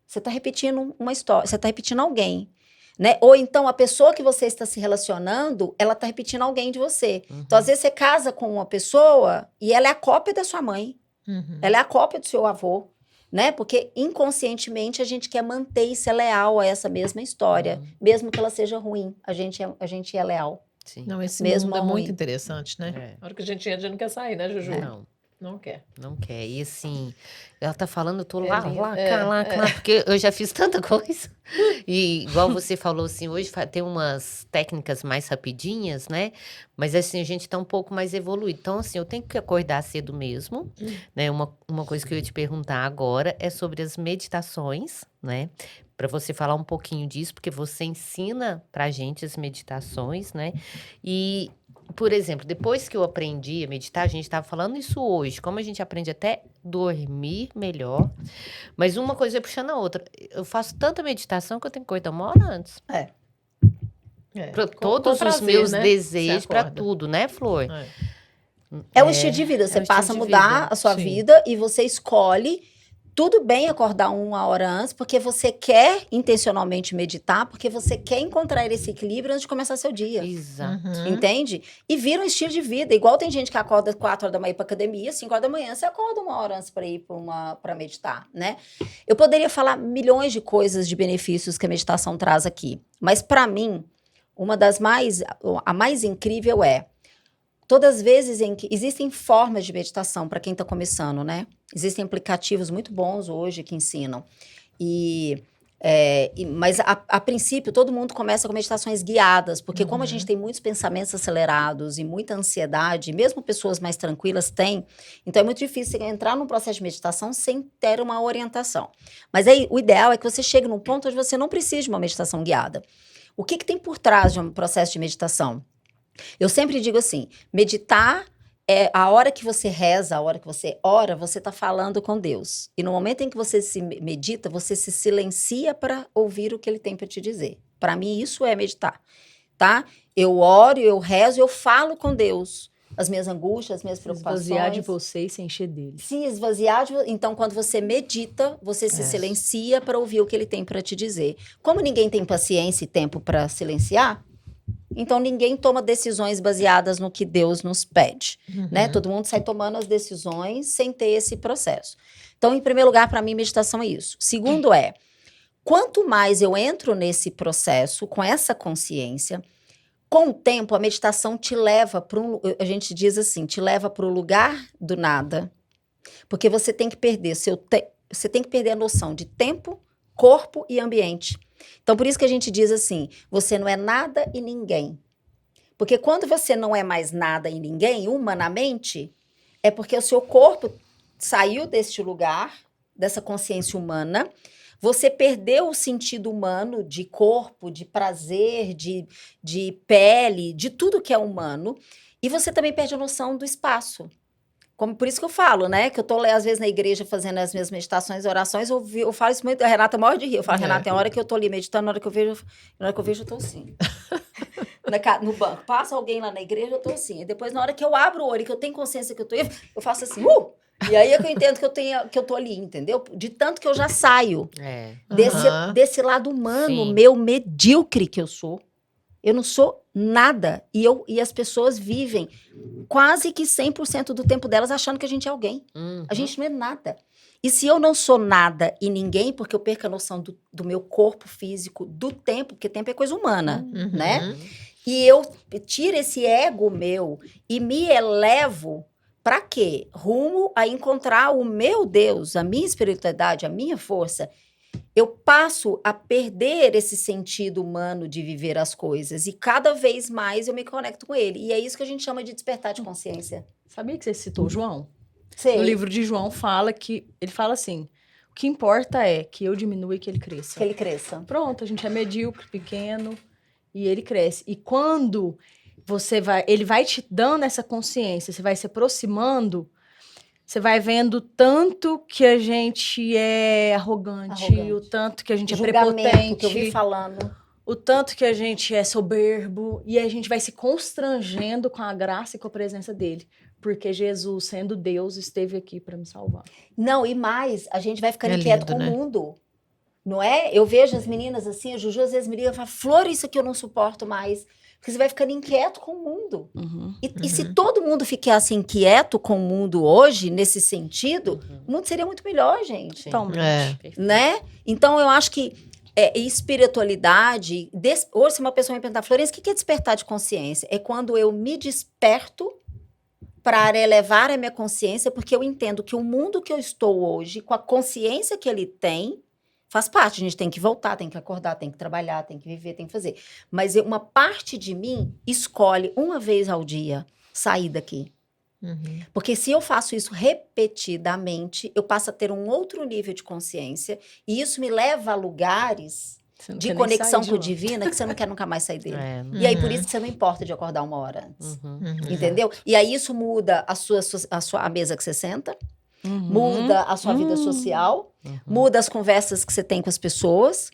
Você está repetindo uma história, você está repetindo alguém, né? Ou então a pessoa que você está se relacionando, ela está repetindo alguém de você. Então, às vezes, você casa com uma pessoa e ela é a cópia da sua mãe, ela é a cópia do seu avô, né? Porque inconscientemente a gente quer manter e ser leal a essa mesma história, mesmo que ela seja ruim, a gente é leal. Sim. Não, esse Mesmo mundo é ruim. muito interessante, né? A hora que a gente entra, a gente não quer sair, né, Juju? Não quer. Não quer. E assim, ela tá falando, eu tô É lá, lindo. lá, porque eu já fiz tanta coisa. E igual você falou assim, hoje tem umas técnicas mais rapidinhas, né? Mas assim, a gente tá um pouco mais evoluído. Então, assim, eu tenho que acordar cedo mesmo, né? Uma coisa que eu ia te perguntar agora é sobre as meditações, né? Para você falar um pouquinho disso, porque você ensina pra gente as meditações, né? E por exemplo, depois que eu aprendi a meditar, a gente estava falando isso hoje, como a gente aprende até dormir melhor, mas uma coisa vai puxando a outra. Eu faço tanta meditação que eu tenho que acordar uma hora antes. Para todos os prazer, meus né? desejos, para acorda. tudo, né, Flor? É um estilo de vida, você um passa a estilo de mudar vida, a sua sim. vida e você escolhe. Tudo bem acordar uma hora antes, porque você quer intencionalmente meditar, porque você quer encontrar esse equilíbrio antes de começar seu dia. Exato. Entende? E vira um estilo de vida. Igual tem gente que acorda 4 horas da manhã para academia, 5 horas da manhã, você acorda uma hora antes para ir para meditar, né? Eu poderia falar milhões de coisas de benefícios que a meditação traz aqui, mas para mim, a mais incrível é todas as vezes em que existem formas de meditação para quem está começando, né? Existem aplicativos muito bons hoje que ensinam. Mas a princípio todo mundo começa com meditações guiadas, porque como a gente tem muitos pensamentos acelerados e muita ansiedade, mesmo pessoas mais tranquilas têm, então é muito difícil você entrar num processo de meditação sem ter uma orientação. Mas aí o ideal é que você chegue num ponto onde você não precisa de uma meditação guiada. O que tem por trás de um processo de meditação? Eu sempre digo assim, meditar é a hora que você reza, a hora que você ora, você está falando com Deus. E no momento em que você se medita, você se silencia para ouvir o que ele tem para te dizer. Para mim, isso é meditar, tá? Eu oro, eu rezo, eu falo com Deus. As minhas angústias, as minhas preocupações. Esvaziar de você e se encher dele. Se esvaziar de você. Então, quando você medita, você se silencia para ouvir o que ele tem para te dizer. Como ninguém tem paciência e tempo para silenciar, então ninguém toma decisões baseadas no que Deus nos pede, né? Todo mundo sai tomando as decisões sem ter esse processo. Então, em primeiro lugar, para mim, meditação é isso. Segundo quanto mais eu entro nesse processo, com essa consciência, com o tempo, a meditação te leva para a gente diz assim, te leva para o lugar do nada. Porque você tem que perder você tem que perder a noção de tempo, corpo e ambiente. Então, por isso que a gente diz assim, você não é nada e ninguém. Porque quando você não é mais nada e ninguém, humanamente, é porque o seu corpo saiu deste lugar, dessa consciência humana, você perdeu o sentido humano de corpo, de prazer, de pele, de tudo que é humano, e você também perde a noção do espaço. Por isso que eu falo, né? Que eu tô, às vezes, na igreja fazendo as minhas meditações, orações, eu falo isso muito, a Renata morre de rir. Eu falo, Renata, tem hora que eu tô ali meditando, na hora que eu vejo, eu tô assim. No banco. Passa alguém lá na igreja, eu tô assim. E depois, na hora que eu abro o olho, que eu tenho consciência que eu tô aí, eu faço assim, E aí é que eu entendo que eu tô ali, entendeu? De tanto que eu já saio desse lado humano, meu medíocre que eu sou. Eu não sou nada. E as pessoas vivem quase que 100% do tempo delas achando que a gente é alguém. A gente não é nada. E se eu não sou nada e ninguém, porque eu perco a noção do meu corpo físico, do tempo, porque tempo é coisa humana, né? E eu tiro esse ego meu e me elevo para quê? Rumo a encontrar o meu Deus, a minha espiritualidade, a minha força. Eu passo a perder esse sentido humano de viver as coisas. E cada vez mais eu me conecto com ele. E é isso que a gente chama de despertar de consciência. Sabia que você citou João? Sei. No livro de João ele fala assim, o que importa é que eu diminua e que ele cresça. Que ele cresça. Pronto, a gente é medíocre, pequeno, e ele cresce. E quando ele vai te dando essa consciência, você vai se aproximando, você vai vendo o tanto que a gente é arrogante, o tanto que a gente é prepotente, que eu vi falando. o tanto que a gente é soberbo, e a gente vai se constrangendo com a graça e com a presença dele. Porque Jesus, sendo Deus, esteve aqui para me salvar. Não, e mais, a gente vai ficando inquieto com o mundo. Não é? Eu vejo as meninas assim, a Juju às vezes me liga e fala, Flor, isso aqui eu não suporto mais. Porque você vai ficando inquieto com o mundo. E se todo mundo ficasse inquieto com o mundo hoje, nesse sentido, o mundo seria muito melhor, gente. Então, né? Então, eu acho que espiritualidade... Hoje, se uma pessoa me perguntar, Florença, o que é despertar de consciência? É quando eu me desperto para elevar a minha consciência, porque eu entendo que o mundo que eu estou hoje, com a consciência que ele tem, faz parte. A gente tem que voltar, tem que acordar, tem que trabalhar, tem que viver, tem que fazer. Mas uma parte de mim escolhe uma vez ao dia sair daqui. Porque se eu faço isso repetidamente, eu passo a ter um outro nível de consciência e isso me leva a lugares de conexão com o divino que você não quer nunca mais sair dele. E aí, por isso que você não importa de acordar uma hora antes. Entendeu? E aí, isso muda a mesa que você senta, muda a sua vida social, muda as conversas que você tem com as pessoas,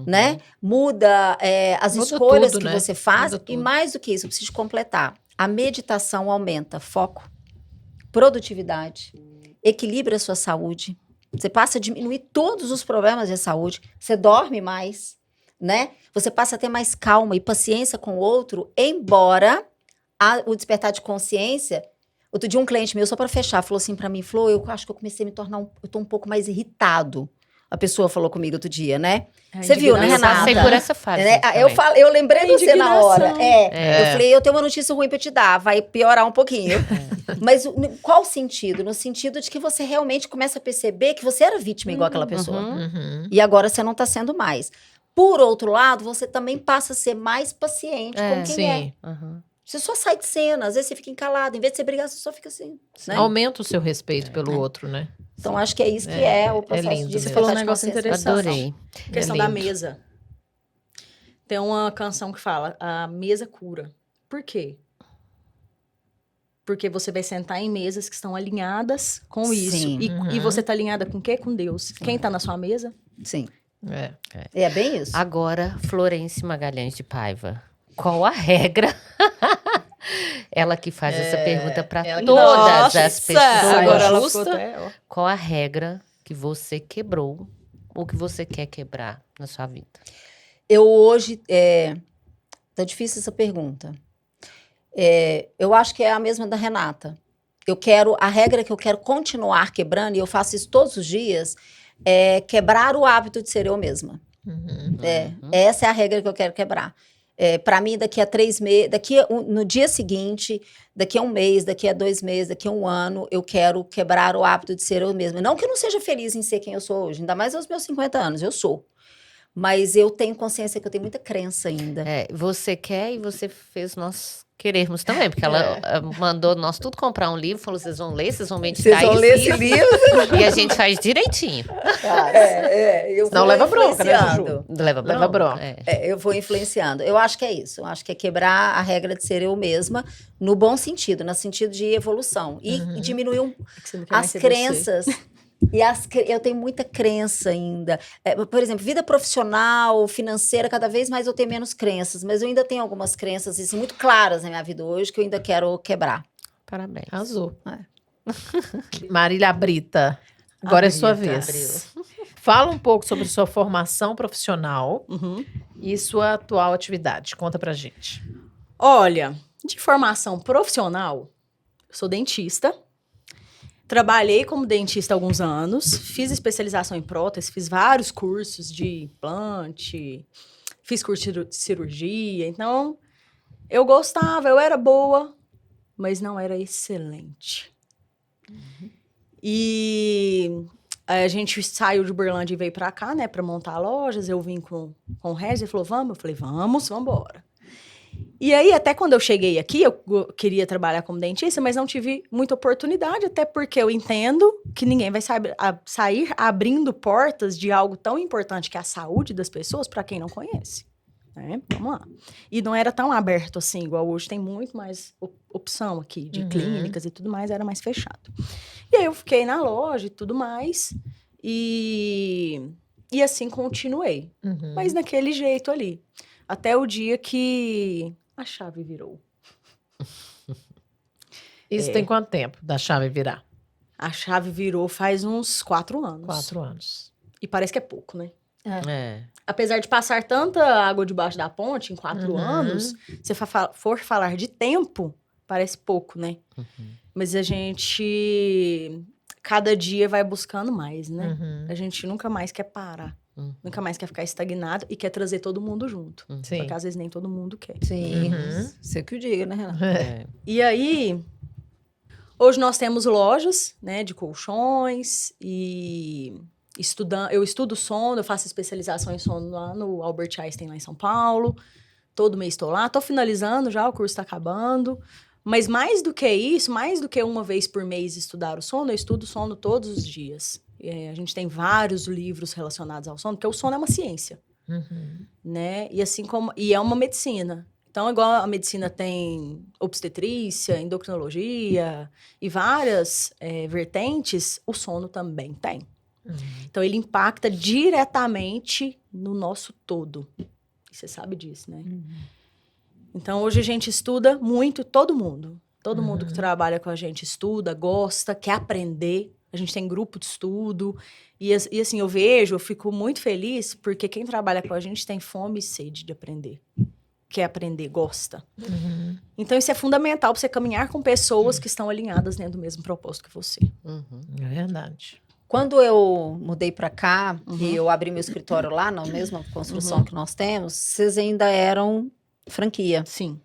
né? Muda as escolhas que você faz. E mais do que isso, eu preciso completar. A meditação aumenta foco, produtividade, equilibra a sua saúde. Você passa a diminuir todos os problemas de saúde. Você dorme mais, né? Você passa a ter mais calma e paciência com o outro, embora o despertar de consciência... Outro dia um cliente meu, só para fechar, falou assim para mim, Flor, eu acho que eu comecei a me tornar eu tô um pouco mais irritado. A pessoa falou comigo outro dia, né? Você viu, né, Renata? Eu passei por essa fase. Eu lembrei de você na hora. Eu falei, eu tenho uma notícia ruim para te dar, vai piorar um pouquinho. Mas qual sentido? No sentido de que você realmente começa a perceber que você era vítima igual aquela pessoa. E agora você não está sendo mais. Por outro lado, você também passa a ser mais paciente com quem é. Você só sai de cena, às vezes você fica encalado. Em vez de você brigar, você só fica assim. Né? Aumenta o seu respeito pelo outro, né? Então, acho que é isso que é o processo lindo, de Você falou um negócio interessante. Adorei. A questão da mesa. Tem uma canção que fala, a mesa cura. Por quê? Porque você vai sentar em mesas que estão alinhadas com Sim. isso. E você tá alinhada com o quê? Com Deus. Quem tá na sua mesa? Sim. É. É bem isso. Agora, Florence Magalhães de Paiva, qual a regra? Ela que faz essa pergunta para ela que- todas as pessoas. Agora ela Justa. ficou até, ó. Qual a regra que você quebrou ou que você quer quebrar na sua vida? Eu hoje... Tá difícil essa pergunta. Eu acho que é a mesma da Renata. A regra que eu quero continuar quebrando, e eu faço isso todos os dias, é quebrar o hábito de ser eu mesma. Essa é a regra que eu quero quebrar. Para mim, daqui a 3 meses, no dia seguinte, daqui a 1 mês, daqui a 2 meses, daqui a 1 ano, eu quero quebrar o hábito de ser eu mesma. Não que eu não seja feliz em ser quem eu sou hoje, ainda mais aos meus 50 anos, eu sou. Mas eu tenho consciência que eu tenho muita crença ainda. Você quer e você fez nós querermos também, porque ela mandou nós tudo comprar um livro, falou, vocês vão ler, vocês vão meditar. Vocês vão ler esse livro? E a gente faz direitinho. Eu Não vou leva bronca, né, influenciando. Leva Leva bronca. Eu vou influenciando. Eu acho que é isso. Eu acho que é quebrar a regra de ser eu mesma no bom sentido, no sentido de evolução. E diminuir Que você não quer mais as ser crenças. Eu tenho muita crença ainda. Por exemplo, vida profissional, financeira, cada vez mais eu tenho menos crenças. Mas eu ainda tenho algumas crenças assim, muito claras na minha vida hoje que eu ainda quero quebrar. Parabéns. Arrasou. Marília Brita, agora é sua Brita, vez. Fala um pouco sobre sua formação profissional Uhum. e sua atual atividade. Conta pra gente. Olha, de formação profissional, eu sou dentista. Trabalhei como dentista há alguns anos, fiz especialização em prótese, fiz vários cursos de implante, fiz curso de cirurgia. Então, eu gostava, eu era boa, mas não era excelente. E a gente saiu de Uberlândia e veio pra cá, né, pra montar lojas. Eu vim com o Regis, ele falou, vamos? Eu falei, vamos embora. E aí, até quando eu cheguei aqui, eu queria trabalhar como dentista, mas não tive muita oportunidade, até porque eu entendo que ninguém vai sair abrindo portas de algo tão importante que é a saúde das pessoas para quem não conhece. Né? Vamos lá. E não era tão aberto assim, igual hoje tem muito mais opção aqui, de clínicas e tudo mais, era mais fechado. E aí eu fiquei na loja e tudo mais, e assim continuei. Mas naquele jeito ali. Até o dia que a chave virou. Isso tem quanto tempo da chave virar? A chave virou faz uns 4 anos. 4 anos. E parece que é pouco, né? É. Apesar de passar tanta água debaixo da ponte em 4 anos, se for falar de tempo, parece pouco, né? Mas a gente, cada dia vai buscando mais, né? A gente nunca mais quer parar. Nunca mais quer ficar estagnado e quer trazer todo mundo junto. Sim. Porque às vezes nem todo mundo quer. Sim. Você que o diga, né, Renata? É. E aí, hoje nós temos lojas, né, de colchões e eu estudo sono, eu faço especialização em sono lá no Albert Einstein, lá em São Paulo. Todo mês estou lá, estou finalizando já, o curso está acabando. Mas mais do que isso, mais do que uma vez por mês estudar o sono, eu estudo sono todos os dias. A gente tem vários livros relacionados ao sono, porque o sono é uma ciência, né? E assim como é uma medicina. Então, igual a medicina tem obstetrícia, endocrinologia e várias vertentes, o sono também tem. Então, ele impacta diretamente no nosso todo. E você sabe disso, né? Então, hoje a gente estuda muito, todo mundo. Todo mundo que trabalha com a gente estuda, gosta, quer aprender. A gente tem grupo de estudo. E assim, eu fico muito feliz, porque quem trabalha com a gente tem fome e sede de aprender. Quer aprender, gosta. Então, isso é fundamental para você caminhar com pessoas que estão alinhadas dentro do mesmo propósito que você. É verdade. Quando eu mudei para cá e eu abri meu escritório lá, na mesma construção que nós temos, vocês ainda eram franquia. Sim.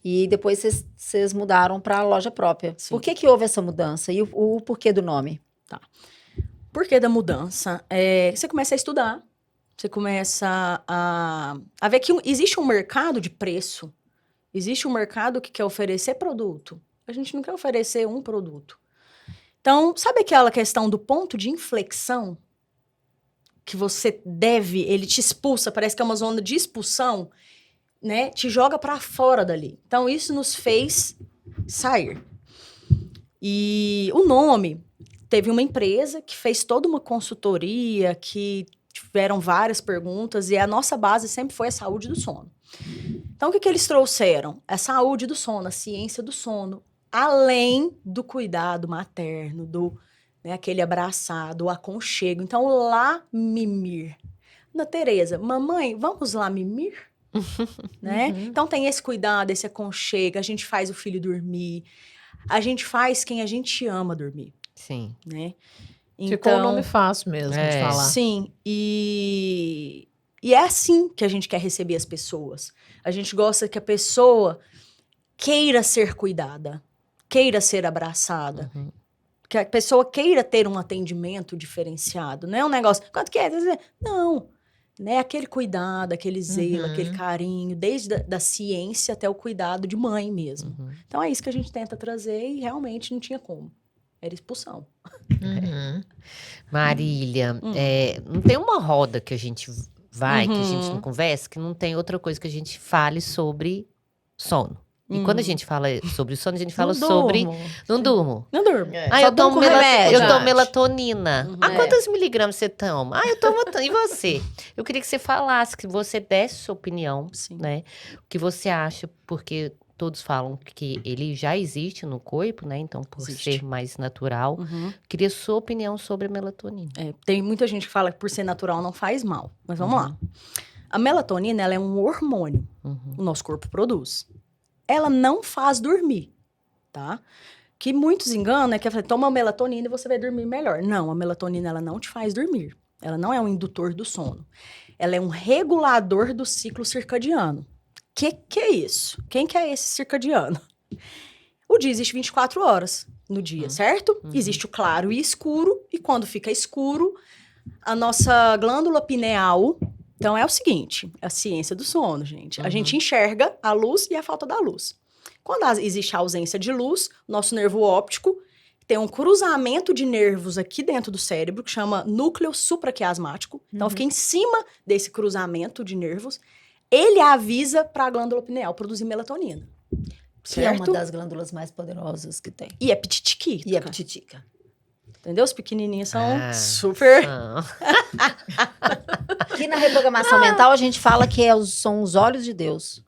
E depois vocês mudaram para loja própria. Sim. Por que houve essa mudança? E o porquê do nome? Por que da mudança? Você começa a estudar, você começa a ver que existe um mercado de preço, existe um mercado que quer oferecer produto. A gente não quer oferecer um produto. Então, sabe aquela questão do ponto de inflexão? Que você ele te expulsa, parece que é uma zona de expulsão, né? Te joga para fora dali. Então, isso nos fez sair. E o nome, teve uma empresa que fez toda uma consultoria, que tiveram várias perguntas, e a nossa base sempre foi a saúde do sono. Então, o que eles trouxeram? A saúde do sono, a ciência do sono, além do cuidado materno, aquele abraçado, o aconchego. Então, lá mimir. Ana Tereza, mamãe, vamos lá mimir? Né? Então, tem esse cuidado, esse aconchego, a gente faz o filho dormir, a gente faz quem a gente ama dormir. Sim. Né? Ficou um nome fácil mesmo de falar. Sim, e é assim que a gente quer receber as pessoas. A gente gosta que a pessoa queira ser cuidada, queira ser abraçada, que a pessoa queira ter um atendimento diferenciado. Não é um negócio, quanto que é? Não, né? Aquele cuidado, aquele zelo, aquele carinho, desde da ciência até o cuidado de mãe mesmo. Então é isso que a gente tenta trazer e realmente não tinha como. Era expulsão. Marília, não tem uma roda que a gente vai, que a gente não conversa, que não tem outra coisa que a gente fale sobre sono. E quando a gente fala sobre sono, a gente fala sobre... Não durmo. Não durmo. Eu tomo remédio. Eu tomo melatonina. Quantos miligramas você toma? Eu tomo... E você? Eu queria que você falasse, que você desse sua opinião, né? O que você acha, porque... Todos falam que ele já existe no corpo, né? Então, por ser mais natural. Queria sua opinião sobre a melatonina. Tem muita gente que fala que por ser natural não faz mal. Mas vamos lá. A melatonina, ela é um hormônio. O nosso corpo produz. Ela não faz dormir, tá? Que muitos enganam é que toma melatonina e você vai dormir melhor. Não, a melatonina, ela não te faz dormir. Ela não é um indutor do sono. Ela é um regulador do ciclo circadiano. Que é isso? Quem que é esse circadiano? O dia existe 24 horas no dia, certo? Existe o claro e escuro, e quando fica escuro, a nossa glândula pineal... Então, é o seguinte, é a ciência do sono, gente. A gente enxerga a luz e a falta da luz. Quando existe a ausência de luz, nosso nervo óptico tem um cruzamento de nervos aqui dentro do cérebro, que chama núcleo supraquiasmático. Então, fica em cima desse cruzamento de nervos. Ele avisa para a glândula pineal produzir melatonina. Que é uma das glândulas mais poderosas que tem. E é pititica. E é pititica. Entendeu? Os pequenininhos são super... Aqui na reprogramação mental, a gente fala que são os olhos de Deus.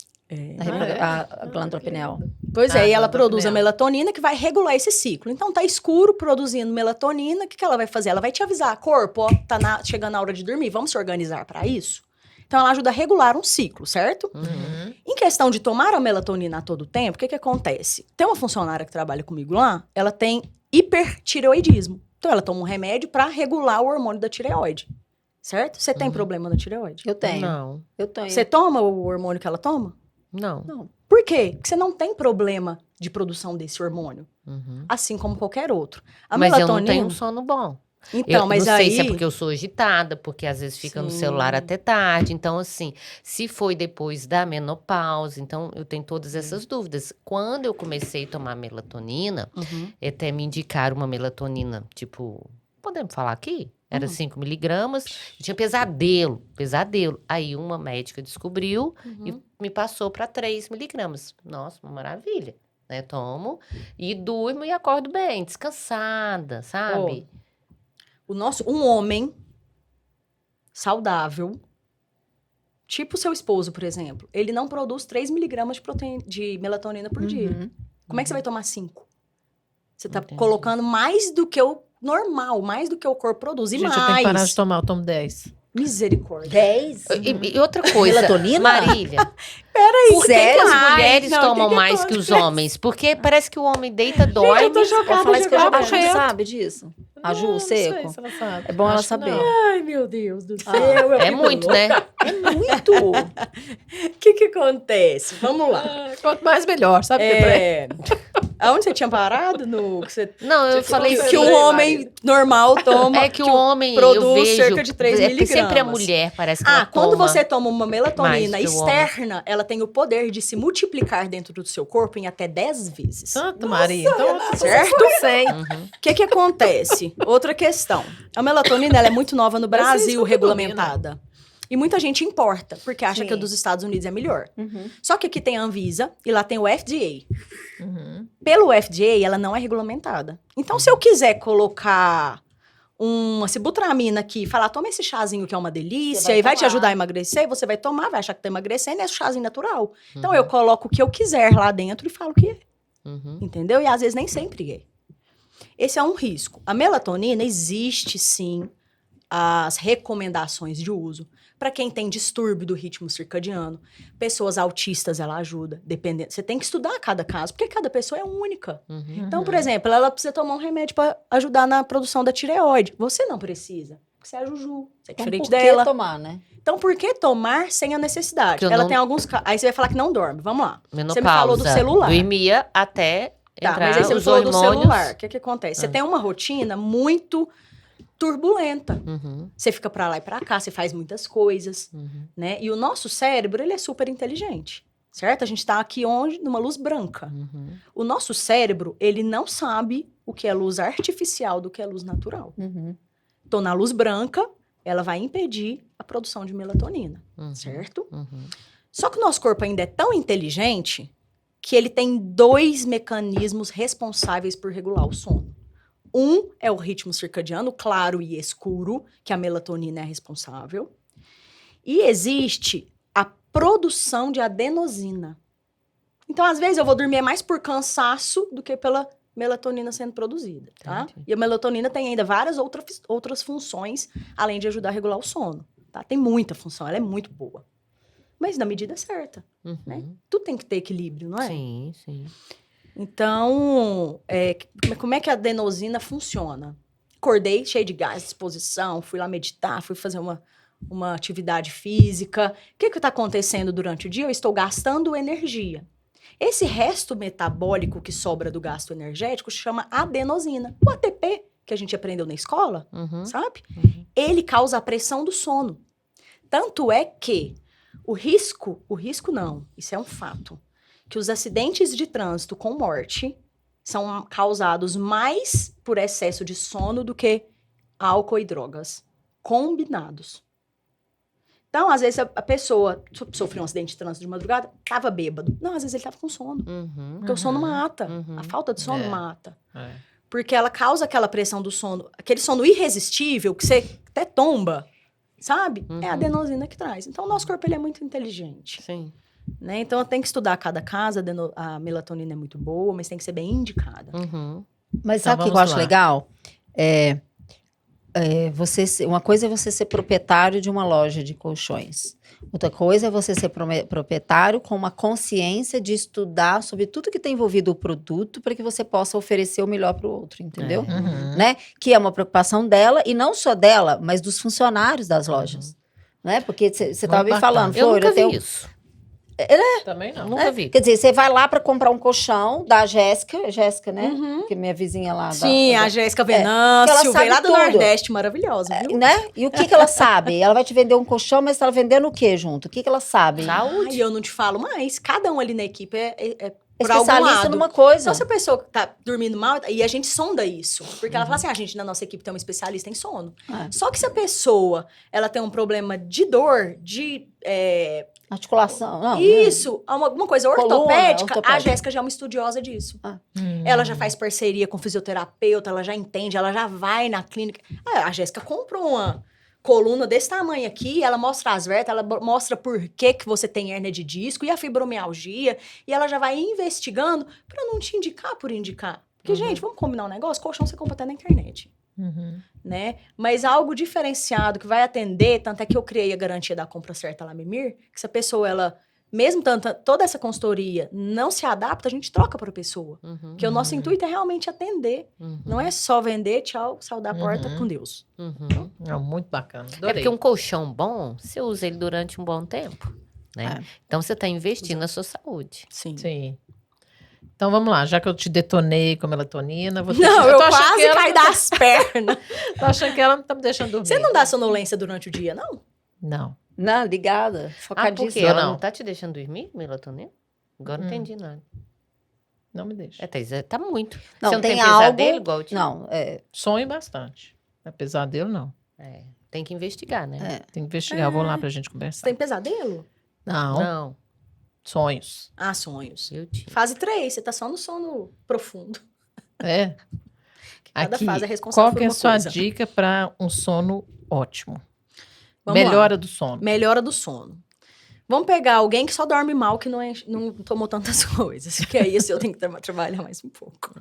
A glândula pineal. Pois é, e ela produz a melatonina que vai regular esse ciclo. Então, tá escuro produzindo melatonina, o que ela vai fazer? Ela vai te avisar, corpo, ó, tá chegando a hora de dormir, vamos se organizar para isso? Então, ela ajuda a regular um ciclo, certo? Em questão de tomar a melatonina a todo tempo, o que acontece? Tem uma funcionária que trabalha comigo lá, ela tem hipertireoidismo. Então, ela toma um remédio para regular o hormônio da tireoide, certo? Você tem problema na tireoide? Eu tenho. Não. Eu tenho. Você toma o hormônio que ela toma? Não. Não. Por quê? Porque você não tem problema de produção desse hormônio. Assim como qualquer outro. Mas eu não tenho um sono bom. Então, mas não aí... sei se é porque eu sou agitada, porque às vezes fica no celular até tarde. Então, assim, se foi depois da menopausa, então eu tenho todas essas dúvidas. Quando eu comecei a tomar melatonina, até me indicaram uma melatonina, tipo, podemos falar aqui? Era 5 miligramas, eu tinha pesadelo. Aí uma médica descobriu e me passou para 3 miligramas. Nossa, uma maravilha, né? Tomo e durmo e acordo bem, descansada, sabe? Um homem saudável, tipo seu esposo, por exemplo, ele não produz 3 miligramas de melatonina por dia. Como é que você vai tomar 5? Você tá colocando mais do que o normal, mais do que o corpo produz. E Gente, mais. eu tenho que parar de tomar, eu tomo 10. Misericórdia. 10? E outra coisa, Melatonina? Marília, Peraí, por que as mais? mulheres Não, tomam que mais que os homens? Porque parece que o homem deita, dorme. eu tô chocada, Vou falar isso que a chocada. Ju sabe disso. A Ju, Não sei seco. se ela sabe. É bom ela Acho que saber. não. Ai, meu Deus do céu. eu É fico muito, louca. né? É muito. O que acontece? Vamos lá. Quanto mais, melhor, sabe? Aonde você tinha parado? No, que você, Não, eu falei que assim, o homem normal toma. é que o homem produz eu vejo, cerca de 3 é porque sempre a miligramas. mulher parece que ela Quando toma. você toma uma melatonina mais que o externa, ela tem o poder de se multiplicar dentro do seu corpo em até 10 vezes. Tanto, Maria. Então, certo? Eu sei. O que acontece? Outra questão. A melatonina ela é muito nova no Mas Brasil, isso que regulamentada. E muita gente importa, porque acha Sim. que a dos Estados Unidos é melhor. Só que aqui tem a Anvisa e lá tem o FDA. Pelo FDA, ela não é regulamentada. Então, se eu quiser colocar uma sibutramina aqui e falar, toma esse chazinho que é uma delícia e vai te tomar. ajudar a emagrecer, você vai tomar, vai achar que tá emagrecendo, é um chazinho natural. Então, eu coloco o que eu quiser lá dentro e falo que é. Entendeu? E às vezes nem sempre é. Esse é um risco. A melatonina, existe sim as recomendações de uso. Para quem tem distúrbio do ritmo circadiano, pessoas autistas, ela ajuda, dependendo. Você tem que estudar cada caso, porque cada pessoa é única. Então, por exemplo, ela precisa tomar um remédio para ajudar na produção da tireoide. Você não precisa, porque você é a Juju, você é Então, diferente por que dela. tomar, né? Então, por que tomar sem a necessidade? Porque eu Ela não- tem alguns casos. Aí você vai falar que não dorme. Vamos lá. Menopausa. Você me falou do celular. Dormia até Tá, entrar mas aí você me os falou do hormônios. celular. O que acontece? Você tem uma rotina muito turbulenta. Você fica pra lá e pra cá, você faz muitas coisas, né? E o nosso cérebro, ele é super inteligente, certo? A gente tá aqui onde? Numa luz branca. O nosso cérebro, ele não sabe o que é luz artificial do que é luz natural. Então, na luz branca, ela vai impedir a produção de melatonina, certo? Só que o nosso corpo ainda é tão inteligente que ele tem 2 mecanismos responsáveis por regular o sono. Um é o ritmo circadiano, claro e escuro, que a melatonina é responsável. E existe a produção de adenosina. Então, às vezes, eu vou dormir mais por cansaço do que pela melatonina sendo produzida, tá? Entendi. E a melatonina tem ainda várias outras funções, além de ajudar a regular o sono, tá? Tem muita função, ela é muito boa. Mas na medida certa, né? Tudo tem que ter equilíbrio, não é? Sim, sim. Então, como é que a adenosina funciona? Acordei cheio de gás, disposição, fui lá meditar, fui fazer uma atividade física. O que está acontecendo durante o dia? Eu estou gastando energia. Esse resto metabólico que sobra do gasto energético se chama adenosina. O ATP, que a gente aprendeu na escola, sabe? Ele causa a pressão do sono. Tanto é que o risco não, isso é um fato, que os acidentes de trânsito com morte são causados mais por excesso de sono do que álcool e drogas combinados. Então, às vezes, a pessoa sofreu um acidente de trânsito de madrugada, estava bêbado. Não, às vezes ele estava com sono. Porque o sono mata. A falta de sono mata. Porque ela causa aquela pressão do sono, aquele sono irresistível, que você até tomba, sabe? É a adenosina que traz. Então, o nosso corpo ele é muito inteligente. Sim. Né? Então, tem que estudar cada caso. A melatonina é muito boa, mas tem que ser bem indicada. Mas Então, sabe o que eu vamos acho lá. legal? Uma coisa é você ser proprietário de uma loja de colchões. Outra coisa é você ser proprietário com uma consciência de estudar sobre tudo que tem envolvido o produto para que você possa oferecer o melhor para o outro, entendeu? Né? Que é uma preocupação dela, e não só dela, mas dos funcionários das lojas. Né? Porque você estava me bacana. falando, Eu Flor, nunca vi tenho... isso. Também não. Nunca vi. Quer dizer, você vai lá para comprar um colchão da Jéssica, né? Que é minha vizinha lá. Sim, a Jéssica que ela Venâncio, sabe veio lá do tudo. Nordeste, maravilhosa, viu? Né? E o que ela sabe? Ela vai te vender um colchão, mas tá ela vendendo o que junto? O que ela sabe? Saúde. Ai, eu não te falo mais. Cada um ali na equipe é por algum Especialista lado. numa coisa. Então, se a pessoa tá dormindo mal, e a gente sonda isso. Porque ela fala assim, a gente na nossa equipe tem um especialista em sono. Só que se a pessoa, ela tem um problema de dor, de... Articulação, não. Isso, alguma coisa Coluna, ortopédica, a ortopédica. Jéssica já é uma estudiosa disso. Ela já faz parceria com fisioterapeuta, ela já entende, ela já vai na clínica. A Jéssica comprou uma coluna desse tamanho aqui, ela mostra as vertas, ela mostra por que você tem hérnia de disco e a fibromialgia, e ela já vai investigando para não te indicar por indicar. Porque, gente, vamos combinar um negócio? Colchão você compra até na internet. Né? Mas algo diferenciado que vai atender, tanto é que eu criei a garantia da compra certa lá, Mimir, que se a pessoa, ela, mesmo toda essa consultoria não se adapta, a gente troca para a pessoa. Porque o nosso intuito é realmente atender. Não é só vender, tchau, saudar a porta com Deus. Não, muito bacana. É Adorei. porque um colchão bom, você usa ele durante um bom tempo, né? Então, você está investindo na sua saúde. Sim. Sim. Então vamos lá, já que eu te detonei com a melatonina, vou Não, tô eu achando quase que ela caí não tá- das pernas. Tô achando que ela não tá me deixando dormir. Você não dá sonolência durante o dia, não? Não. Não, ligada, Ah, por quê? focadíssima. Ela não. não tá te deixando dormir, melatonina? Agora não entendi nada. Não me deixa. Thaís, tá muito. Não, você não tem tem pesadelo algo... igual eu tinha? Não, Sonho bastante. Apesar dele, não. Tem que investigar, né? Tem que investigar. Eu vou lá pra gente conversar. Você tem pesadelo? Não. Não, Sonhos. Ah, sonhos. eu tinha. Fase 3, você tá só no sono profundo. É. Cada Aqui, fase é responsável qual por que é a uma sua coisa. dica para um sono ótimo? Vamos lá. Melhora do sono. Melhora do sono. Vamos pegar alguém que só dorme mal, que não tomou tantas coisas. Porque aí isso eu tenho que trabalhar mais um pouco.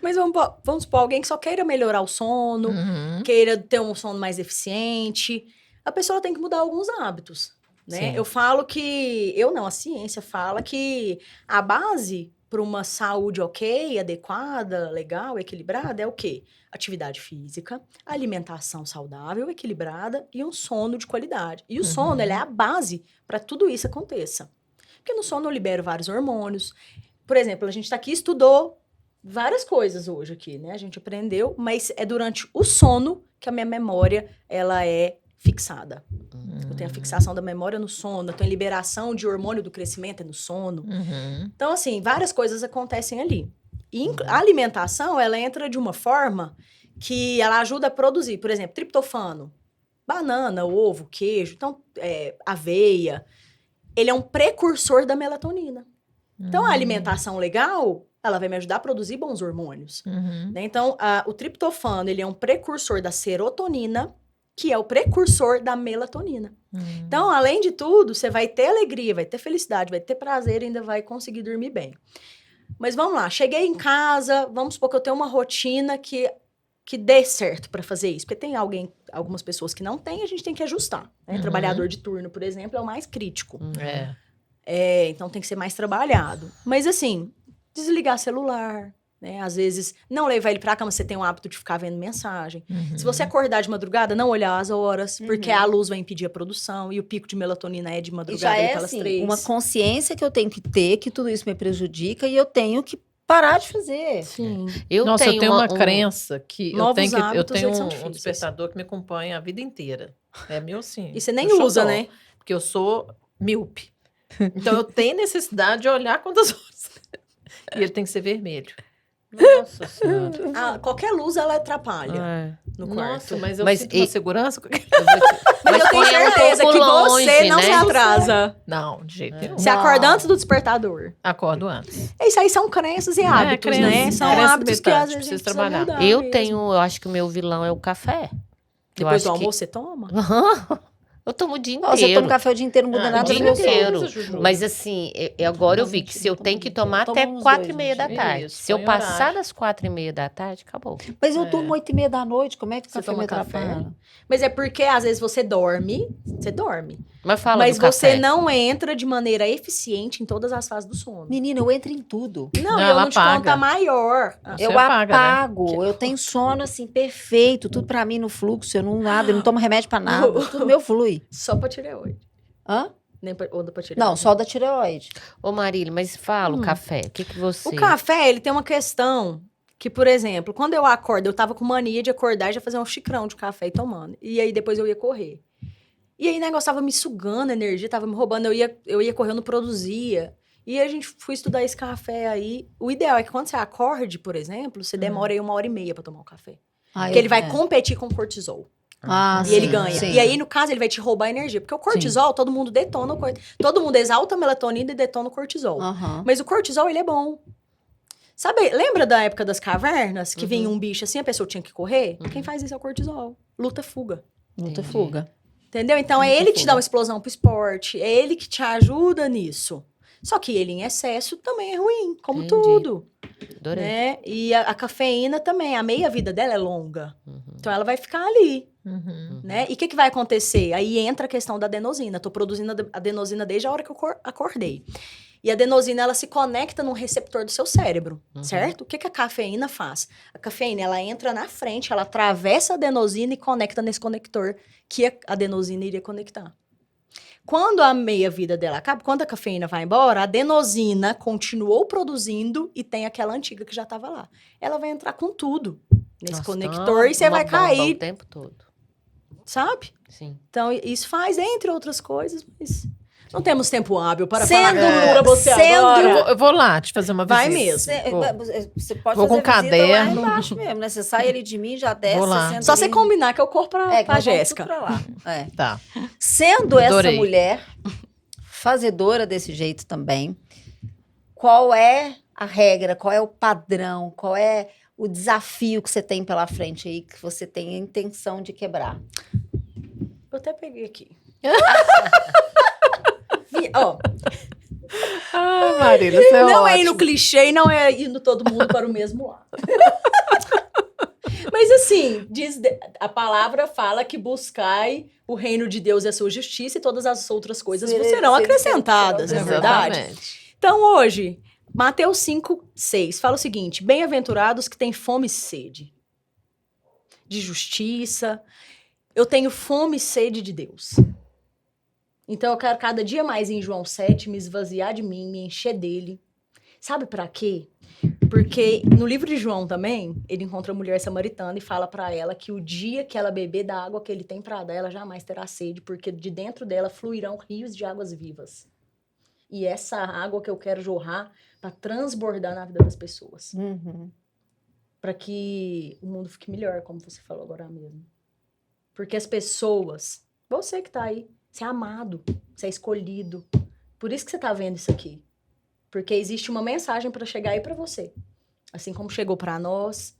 Mas vamos supor alguém que só queira melhorar o sono, Uhum. queira ter um sono mais eficiente. A pessoa tem que mudar alguns hábitos, né? Sim. Eu falo que... a ciência fala que a base para uma saúde ok, adequada, legal, equilibrada é o quê? Atividade física, alimentação saudável, equilibrada e um sono de qualidade. E o sono, ele é a base para tudo isso aconteça. Porque no sono eu libero vários hormônios. Por exemplo, a gente está aqui, estudou várias coisas hoje aqui, né? A gente aprendeu, mas é durante o sono que a minha memória, ela é fixada. Eu tenho a fixação da memória no sono, eu tenho a liberação de hormônio do crescimento no sono. Uhum. Então, assim, várias coisas acontecem ali. E a alimentação, ela entra de uma forma que ela ajuda a produzir, por exemplo, triptofano, banana, ovo, queijo, então, aveia. Ele é um precursor da melatonina. Então, a alimentação legal, ela vai me ajudar a produzir bons hormônios. Uhum. Né? Então, o triptofano, ele é um precursor da serotonina, que é o precursor da melatonina. Então, além de tudo, você vai ter alegria, vai ter felicidade, vai ter prazer e ainda vai conseguir dormir bem. Mas vamos lá, cheguei em casa, vamos supor que eu tenho uma rotina que dê certo para fazer isso. Porque tem algumas pessoas que não têm, a gente tem que ajustar. Né? Trabalhador de turno, por exemplo, é o mais crítico. Então tem que ser mais trabalhado. Mas assim, desligar celular, né? Às vezes, não levar ele pra cama, você tem o hábito de ficar vendo mensagem. Se você acordar de madrugada, não olhar as horas, porque a luz vai impedir a produção, e o pico de melatonina é de E madrugada já é pelas assim, 3. uma consciência que eu tenho que ter, que tudo isso me prejudica, e eu tenho que parar de fazer. Sim. Eu tenho uma crença que eu Novos tenho hábitos, um eles são difíceis. despertador que me acompanha a vida inteira. É meu sim. E você nem Eu usa, xodó, né? Porque eu sou míope. Então eu tenho necessidade de olhar quantas horas. E ele tem que ser vermelho. Nossa Senhora. Qualquer luz, ela atrapalha no quarto. Nossa, mas eu Mas sinto uma segurança. Mas eu tenho põe um certeza pouco que longe, você não né? se atrasa. Não, de jeito nenhum. Você acorda antes do despertador. Acordo antes. Isso aí são crenças e hábitos, crença, né? São crença hábitos que limitante, às vezes a precisa gente precisa trabalhar. mudar Eu mesmo. eu acho que o meu vilão é o café. Eu Depois acho do que- almoço, você toma? Eu tomo o dia Nossa, eu inteiro. tomo café o dia inteiro, não muda Ah, nada o dia no meu sono. inteiro. Juju. Mas assim, agora eu Não, vi que mentira, se eu tomo tenho o que dia inteiro. tomar Tomo até uns 4h30 da dois, tarde. isso, Se eu põe passar horário. das 4h30 da tarde, acabou. Mas eu durmo 8h30 da noite, como é que o Você café toma me café? atrapalha? Mas é porque às vezes você dorme. Mas fala Mas do você café. não entra de maneira eficiente em todas as fases do sono. Menina, eu entro em tudo. Não, Não, eu ela não te conto apaga. a maior. Você Eu apaga, né? apago, eu tenho sono assim, perfeito, tudo pra mim no fluxo, eu não tomo remédio pra nada, tudo meu flui. Só pra tireoide. Hã? Ou da tireoide. Não, só da tireoide. Ô Marília, mas fala o café. O que você... O café, ele tem uma questão que, por exemplo, quando eu acordo, eu tava com mania de acordar e já fazer um xicrão de café e tomando. E aí depois eu ia correr. E aí o negócio tava me sugando energia, tava me roubando, eu ia correr, eu não produzia. E a gente foi estudar esse café aí. O ideal é que quando você acorde, por exemplo, você demora aí 1h30 pra tomar o café. Porque ele vai competir com o cortisol. Ah, E ele sim, ganha. sim. E aí, no caso, ele vai te roubar energia. Porque o cortisol, todo mundo detona. Todo mundo exalta a melatonina e detona o cortisol. Aham. Mas o cortisol, ele é bom. Sabe, lembra da época das cavernas? Que vinha um bicho assim, a pessoa tinha que correr? Quem faz isso é o cortisol. Luta-fuga. Muita fuga. Entendeu? Então, é Muita ele que te dá fuga. uma explosão pro esporte. É ele que te ajuda nisso. Só que ele em excesso também é ruim, como Entendi. tudo. Adorei. Né? E a cafeína também, a meia-vida dela é longa. Uhum. Então, ela vai ficar ali. Uhum. Né? E o que vai acontecer? Aí entra a questão da adenosina. Tô produzindo adenosina desde a hora que eu acordei. E a adenosina, ela se conecta num receptor do seu cérebro, certo? O que a cafeína faz? A cafeína, ela entra na frente, ela atravessa a adenosina e conecta nesse conector que a adenosina iria conectar. Quando a meia-vida dela acaba, quando a cafeína vai embora, a adenosina continuou produzindo e tem aquela antiga que já estava lá. Ela vai entrar com tudo nesse Nossa, conector e você uma vai bomba cair, o tempo todo. sabe? Sim. Então, isso faz, entre outras coisas, mas Não temos tempo hábil para Sendo- falar pra você sendo- agora. Eu vou lá te fazer uma visita. Vai mesmo. Você pode Vou fazer com visita lá caderno. embaixo mesmo, né? Você sai ali de mim, já desce, Vou lá. você senta Só você ali. combinar que eu corro pra que nós vamos Jéssica. tudo pra lá. É. Tá. Sendo Adorei. essa mulher fazedora desse jeito também, qual é a regra, qual é o padrão, qual é o desafio que você tem pela frente aí, que você tem a intenção de quebrar? Eu até peguei aqui. Ó, Ah, Marília, você é não é ir ótima. no clichê e não é indo todo mundo para o mesmo lado. Mas assim, a palavra fala que buscai o reino de Deus e a sua justiça e todas as outras coisas vos serão acrescentadas, não é verdade? Exatamente. Então hoje, Mateus 5:6 fala o seguinte: bem-aventurados que têm fome e sede de justiça. Eu tenho fome e sede de Deus. Então eu quero cada dia mais em João 7 me esvaziar de mim, me encher dele. Sabe pra quê? Porque no livro de João também, ele encontra a mulher samaritana e fala pra ela que o dia que ela beber da água que ele tem pra dar, ela jamais terá sede, porque de dentro dela fluirão rios de águas vivas. E essa água que eu quero jorrar para transbordar na vida das pessoas. Para que o mundo fique melhor, como você falou agora mesmo. Porque as pessoas, você que tá aí, você é amado, você é escolhido. Por isso que você tá vendo isso aqui. Porque existe uma mensagem para chegar aí para você. Assim como chegou para nós.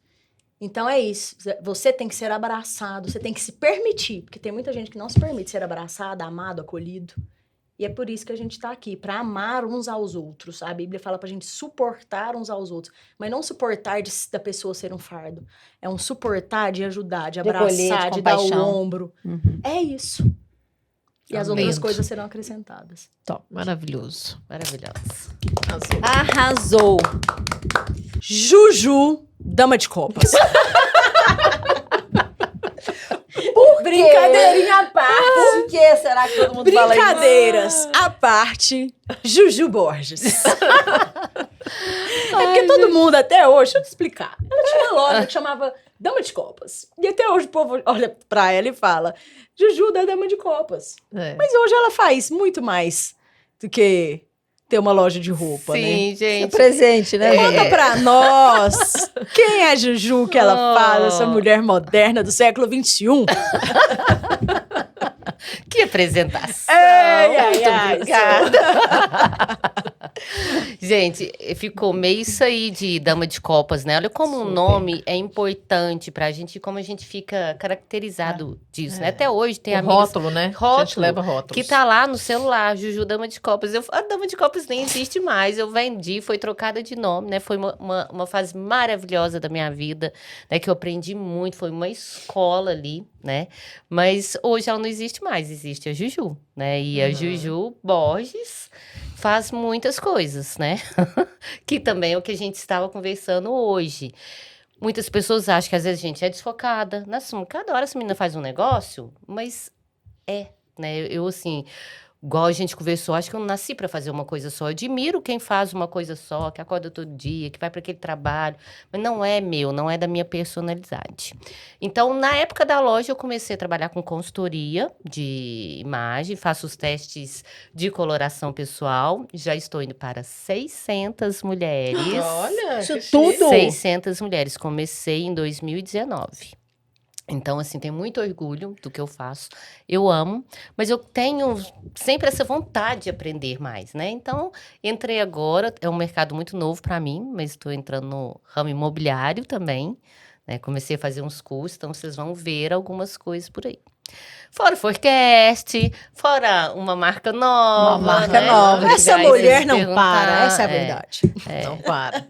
Então é isso. Você tem que ser abraçado, você tem que se permitir. Porque tem muita gente que não se permite ser abraçado, amado, acolhido. E é por isso que a gente tá aqui, para amar uns aos outros. A Bíblia fala pra gente suportar uns aos outros. Mas não suportar da pessoa ser um fardo. É um suportar de ajudar, de abraçar, acolher, de de dar o compaixão. ombro. É isso. E as Amém. outras coisas serão acrescentadas. Top. Maravilhoso. Maravilhosa. Arrasou. Arrasou. Juju, dama de copas. Brincadeirinha à parte. Por que será que todo mundo fala isso? Brincadeiras à parte. Juju Borges. É porque todo mundo até hoje, deixa eu te explicar. Ela tinha uma loja que chamava Dama de Copas. E até hoje o povo olha pra ela e fala: Juju da Dama de Copas. É. Mas hoje ela faz muito mais do que ter uma loja de roupa, né? Sim, É gente. presente, né? Conta pra nós quem é a Juju que ela faz, essa mulher moderna do século XXI. Que apresentação. Muito Obrigada. Gente, ficou meio isso aí de dama de copas, né? Olha como o nome é importante pra gente, como a gente fica caracterizado disso, né? Até hoje tem O amigas rótulo, né? A gente Rótulo, leva rótulos. que tá lá no celular, Juju Dama de Copas. A Dama de Copas nem existe mais. Eu vendi, foi trocada de nome, né? Foi uma fase maravilhosa da minha vida, né? Que eu aprendi muito, foi uma escola ali, né? Mas hoje ela não existe mais, existe a Juju, né? E a Juju Borges faz muitas coisas, né? Que também é o que a gente estava conversando hoje. Muitas pessoas acham que às vezes a gente é desfocada. Cada hora essa menina faz um negócio, mas né? Eu assim, igual a gente conversou, acho que eu não nasci para fazer uma coisa só. Eu admiro quem faz uma coisa só, que acorda todo dia, que vai para aquele trabalho, mas não é meu, não é da minha personalidade. Então, na época da loja, eu comecei a trabalhar com consultoria de imagem, faço os testes de coloração pessoal, já estou indo para 600 mulheres. Olha, Isso que chique. tudo. 600 mulheres. Comecei em 2019. Então, assim, tenho muito orgulho do que eu faço. Eu amo, mas eu tenho sempre essa vontade de aprender mais, né? Então, entrei agora, é um mercado muito novo para mim, mas estou entrando no ramo imobiliário também, né? Comecei a fazer uns cursos, então vocês vão ver algumas coisas por aí. Fora o forecast, fora uma marca nova. Uma marca né? nova. Que Essa vai mulher se não perguntar, para, essa é a verdade. Não para.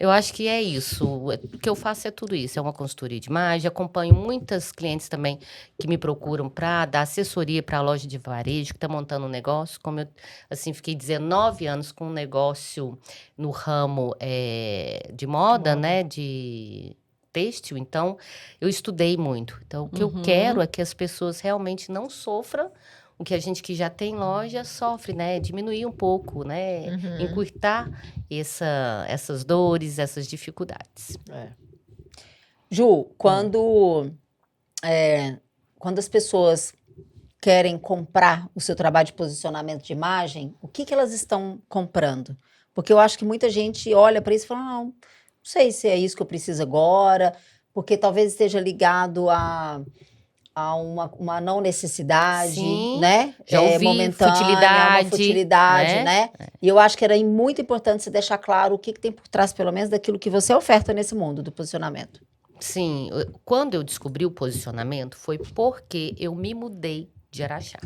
Eu acho que é isso. O que eu faço é tudo isso. É uma consultoria de imagem. Acompanho muitas clientes também que me procuram para dar assessoria para a loja de varejo que está montando um negócio. Como eu assim, fiquei 19 anos com um negócio no ramo de moda, né? De têxtil. Então, eu estudei muito. Então, o que eu quero é que as pessoas realmente não sofram o que a gente que já tem loja sofre, né? Diminuir um pouco, né? Encurtar essas dores, essas dificuldades. Ju, quando as pessoas querem comprar o seu trabalho de posicionamento de imagem, o que elas estão comprando? Porque eu acho que muita gente olha para isso e fala, não sei se é isso que eu preciso agora, porque talvez esteja ligado a uma não necessidade, Sim, né? já ouvi, Momentânea, uma futilidade, né? É. E eu acho que era muito importante você deixar claro o que tem por trás, pelo menos, daquilo que você oferta nesse mundo do posicionamento. Sim, quando eu descobri o posicionamento foi porque eu me mudei de Araxá.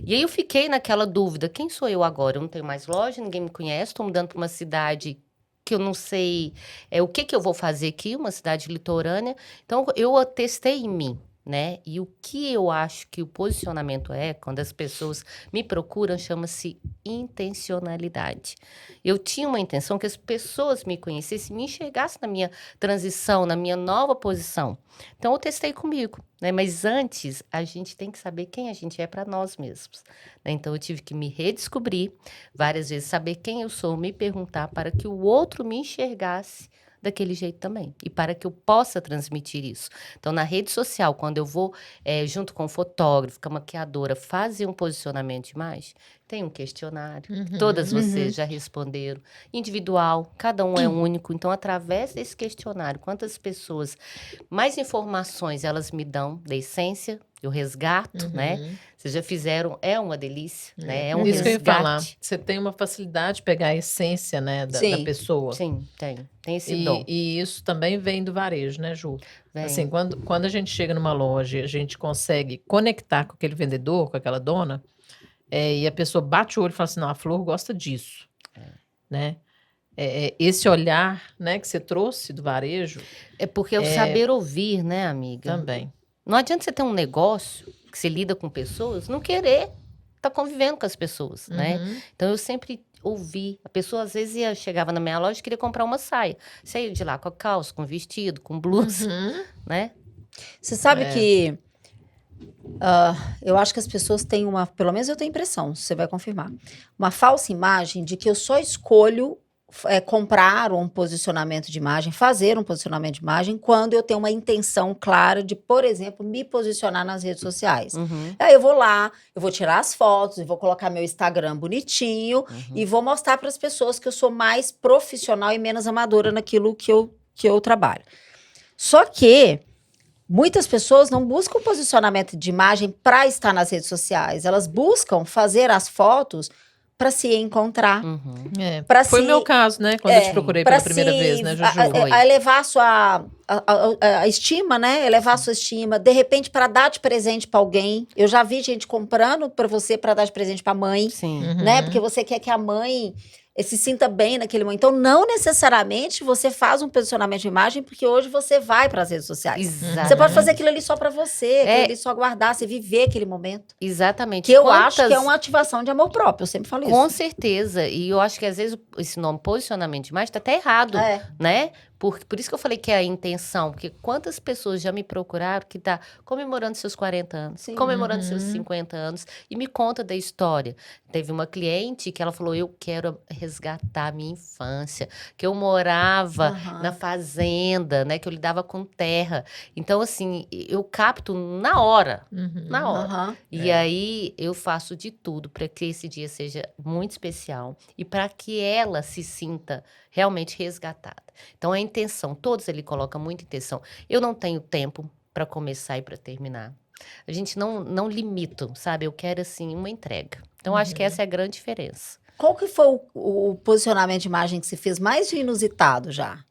E aí eu fiquei naquela dúvida, quem sou eu agora? Eu não tenho mais loja, ninguém me conhece, estou mudando para uma cidade que eu não sei o que eu vou fazer aqui, uma cidade litorânea. Então, eu testei em mim, né? E o que eu acho que o posicionamento quando as pessoas me procuram, chama-se intencionalidade. Eu tinha uma intenção que as pessoas me conhecessem, me enxergassem na minha transição, na minha nova posição. Então, eu testei comigo, né? Mas antes, a gente tem que saber quem a gente é para nós mesmos, né? Então, eu tive que me redescobrir várias vezes, saber quem eu sou, me perguntar para que o outro me enxergasse daquele jeito também. E para que eu possa transmitir isso. Então, na rede social, quando eu vou, junto com o fotógrafo, com a maquiadora, fazer um posicionamento de imagem, tem um questionário. Todas vocês já responderam. Individual, cada um é único. Então, através desse questionário, quantas pessoas, mais informações elas me dão da essência, eu resgato, né? Vocês já fizeram, é uma delícia, né? É um Isso resgate. que eu ia falar. Você tem uma facilidade de pegar a essência, né, da pessoa. Sim, tem esse dom. E isso também vem do varejo, né, Ju? Vem. Assim, quando a gente chega numa loja, a gente consegue conectar com aquele vendedor, com aquela dona, e a pessoa bate o olho e fala assim, não, a Flor gosta disso, né? Esse olhar, né, que você trouxe do varejo... É porque é o saber ouvir, né, amiga? Também. Não adianta você ter um negócio que você lida com pessoas, não querer estar convivendo com as pessoas, né? Então, eu sempre ouvi. A pessoa, às vezes, chegava na minha loja e queria comprar uma saia. Saía de lá com a calça, com vestido, com blusa, né? Você sabe que... eu acho que as pessoas têm pelo menos eu tenho a impressão, você vai confirmar, uma falsa imagem de que eu só escolho comprar um posicionamento de imagem, fazer um posicionamento de imagem, quando eu tenho uma intenção clara de, por exemplo, me posicionar nas redes sociais. Aí eu vou lá, eu vou tirar as fotos, eu vou colocar meu Instagram bonitinho e vou mostrar para as pessoas que eu sou mais profissional e menos amadora naquilo que eu trabalho. Só que muitas pessoas não buscam posicionamento de imagem para estar nas redes sociais. Elas buscam fazer as fotos para se encontrar. Foi o meu caso, né? Quando eu te procurei pela primeira vez, né, Juju? A elevar a estima, né? Elevar a sua estima. De repente, para dar de presente para alguém. Eu já vi gente comprando para você para dar de presente para a mãe. Sim. Né? Porque você quer que a mãe se sinta bem naquele momento. Então, não necessariamente você faz um posicionamento de imagem, porque hoje você vai para as redes sociais. Exatamente. Você pode fazer aquilo ali só para você, aquilo ali só guardar, você viver aquele momento. Exatamente. Que eu acho que é uma ativação de amor próprio, eu sempre falo isso. Com certeza. E eu acho que, às vezes, esse nome posicionamento de imagem está até errado, né? Por isso que eu falei que é a intenção. Porque quantas pessoas já me procuraram que tá comemorando seus 40 anos, comemorando seus 50 anos, e me conta da história. Teve uma cliente que ela falou, eu quero resgatar a minha infância, que eu morava na fazenda, né? Que eu lidava com terra. Então, assim, eu capto na hora. Na hora. E aí, eu faço de tudo para que esse dia seja muito especial e para que ela se sinta realmente resgatada. Então, a intenção, todos ele colocam muita intenção. Eu não tenho tempo para começar e para terminar. A gente não limita, sabe? Eu quero, assim, uma entrega. Então, acho que essa é a grande diferença. Qual que foi o posicionamento de imagem que você fez mais inusitado já?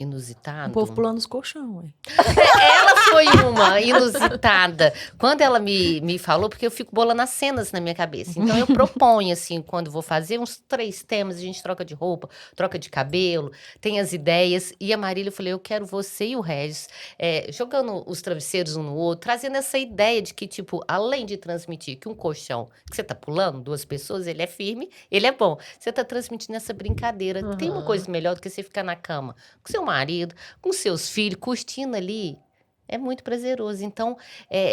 Inusitado? O povo pulando os colchão, ué. Ela foi uma inusitada. Quando ela me falou, porque eu fico bolando as cenas na minha cabeça. Então, eu proponho, assim, quando vou fazer uns 3 temas, a gente troca de roupa, troca de cabelo, tem as ideias. E a Marília, eu falei, eu quero você e o Regis jogando os travesseiros um no outro, trazendo essa ideia de que, tipo, além de transmitir que um colchão que você tá pulando, 2 pessoas, ele é firme, ele é bom. Você tá transmitindo essa brincadeira. Tem uma coisa melhor do que você ficar na cama com seu marido, com seus filhos, curtindo ali. É muito prazeroso. Então,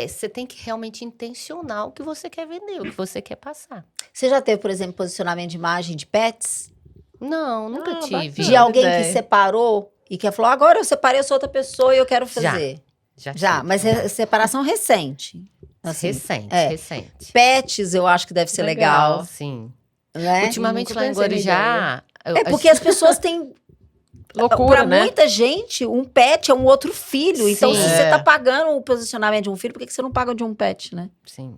você tem que realmente intencionar o que você quer vender, o que você quer passar. Você já teve, por exemplo, posicionamento de imagem de pets? Não, nunca tive. De alguém que separou e que falou, agora eu separei, eu sou outra pessoa e eu quero fazer. Já, mas é separação recente. Assim, recente. Pets, eu acho que deve ser legal. Sim. Né? Ultimamente lá em Guarujá... Porque as pessoas têm... Loucura, pra né? muita gente, um pet é um outro filho. Então, Sim. se você tá pagando o posicionamento de um filho, por que você não paga de um pet, né? Sim.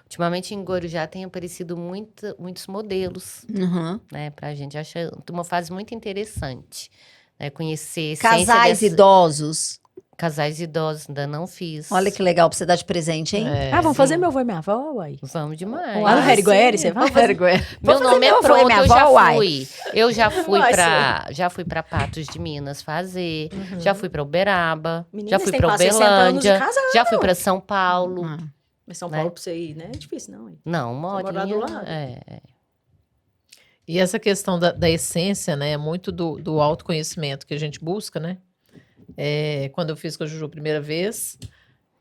Ultimamente em Guarujá tem aparecido muitos modelos, né? Pra gente. Acho uma fase muito interessante. Né? Conhecer... Casais idosos. Casais idosos, ainda não fiz. Olha que legal pra você dar de presente, hein? Vamos fazer meu avô e minha avó, uai. Vamos demais. Lá no Herigueri, você vai? Meu nome é meu avô e pronto, minha eu já avó, uai. fui. Eu Vai já fui pra Patos de Minas fazer, já fui pra Uberaba, Meninas, já fui tem pra quase 60 anos de Uberlândia, casado. já fui pra São Paulo. Mas São Né? Paulo pra você ir, né? É difícil, não, hein? Não, uma Você mora lá do horinha. lado? E essa questão da essência, né? É muito do autoconhecimento que a gente busca, né? Quando eu fiz com a Juju a primeira vez,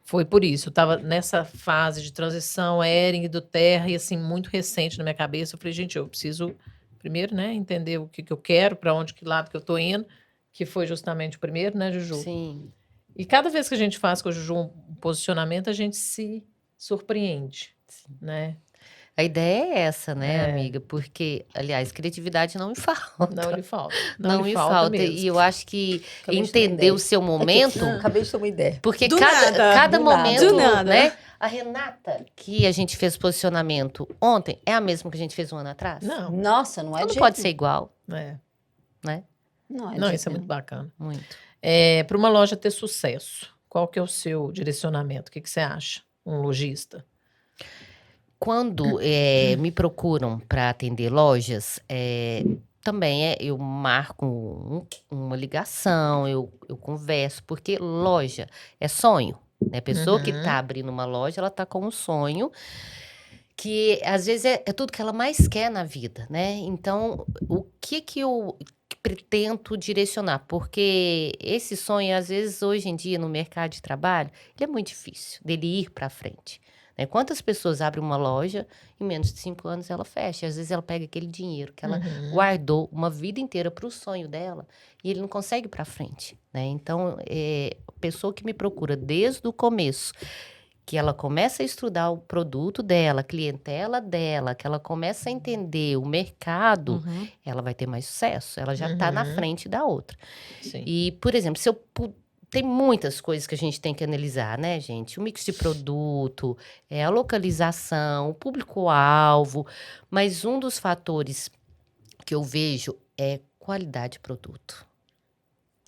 foi por isso. Eu estava nessa fase de transição, Ering do Terra, e assim, muito recente na minha cabeça. Eu falei, gente, eu preciso primeiro, né, entender o que eu quero, para onde, que lado que eu tô indo, que foi justamente o primeiro, né, Juju? Sim. E cada vez que a gente faz com a Juju um posicionamento, a gente se surpreende, né? A ideia é essa, né, amiga? Porque, aliás, criatividade não me falta. Não lhe falta. Não me falta. mesmo. E eu acho que Acabei de ter uma entender ideia. o seu momento... Acabei de ter uma ideia. Porque Do cada nada. Do momento, nada. né? A Renata, que a gente fez posicionamento ontem, é a mesma que a gente fez um ano atrás? Não, Nossa, não é Então de não pode ser igual, é. né? Não, Não, de isso é muito bacana. Muito. Para uma loja ter sucesso, qual que é o seu direcionamento? O que você acha? Um lojista? Quando me procuram para atender lojas, também eu marco uma ligação, eu converso, porque loja é sonho. Né? A pessoa que está abrindo uma loja, ela está com um sonho que, às vezes, é tudo que ela mais quer na vida, né? Então, o que eu pretendo direcionar? Porque esse sonho, às vezes, hoje em dia, no mercado de trabalho, ele é muito difícil dele ir para frente. Né? Quantas pessoas abrem uma loja, em menos de 5 anos ela fecha. Às vezes ela pega aquele dinheiro que ela guardou uma vida inteira para o sonho dela e ele não consegue ir para frente. Né? Então, a pessoa que me procura desde o começo, que ela começa a estudar o produto dela, a clientela dela, que ela começa a entender o mercado, ela vai ter mais sucesso. Ela já está na frente da outra. Sim. E, por exemplo, se eu... Tem muitas coisas que a gente tem que analisar, né, gente? O mix de produto, a localização, o público-alvo. Mas um dos fatores que eu vejo é qualidade de produto.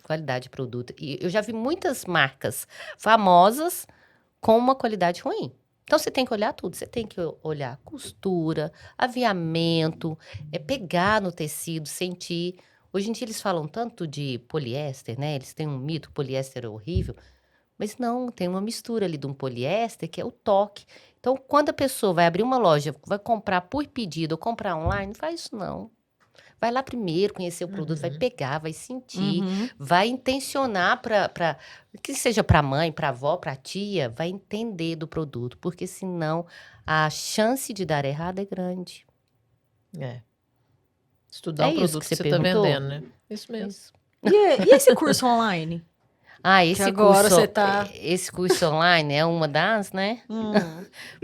Qualidade de produto. E eu já vi muitas marcas famosas com uma qualidade ruim. Então, você tem que olhar tudo. Você tem que olhar costura, aviamento, pegar no tecido, sentir... Hoje em dia eles falam tanto de poliéster, né? Eles têm um mito, poliéster é horrível. Mas não, tem uma mistura ali de um poliéster que é o toque. Então, quando a pessoa vai abrir uma loja, vai comprar por pedido ou comprar online, não faz isso não. Vai lá primeiro conhecer o produto, vai pegar, vai sentir, vai intencionar para que seja para a mãe, para a avó, para a tia, vai entender do produto. Porque senão a chance de dar errado é grande. Estudar o produto que você está vendendo, né? Isso mesmo. Isso. E esse curso online? Esse agora curso, você tá... esse curso online é uma das, né?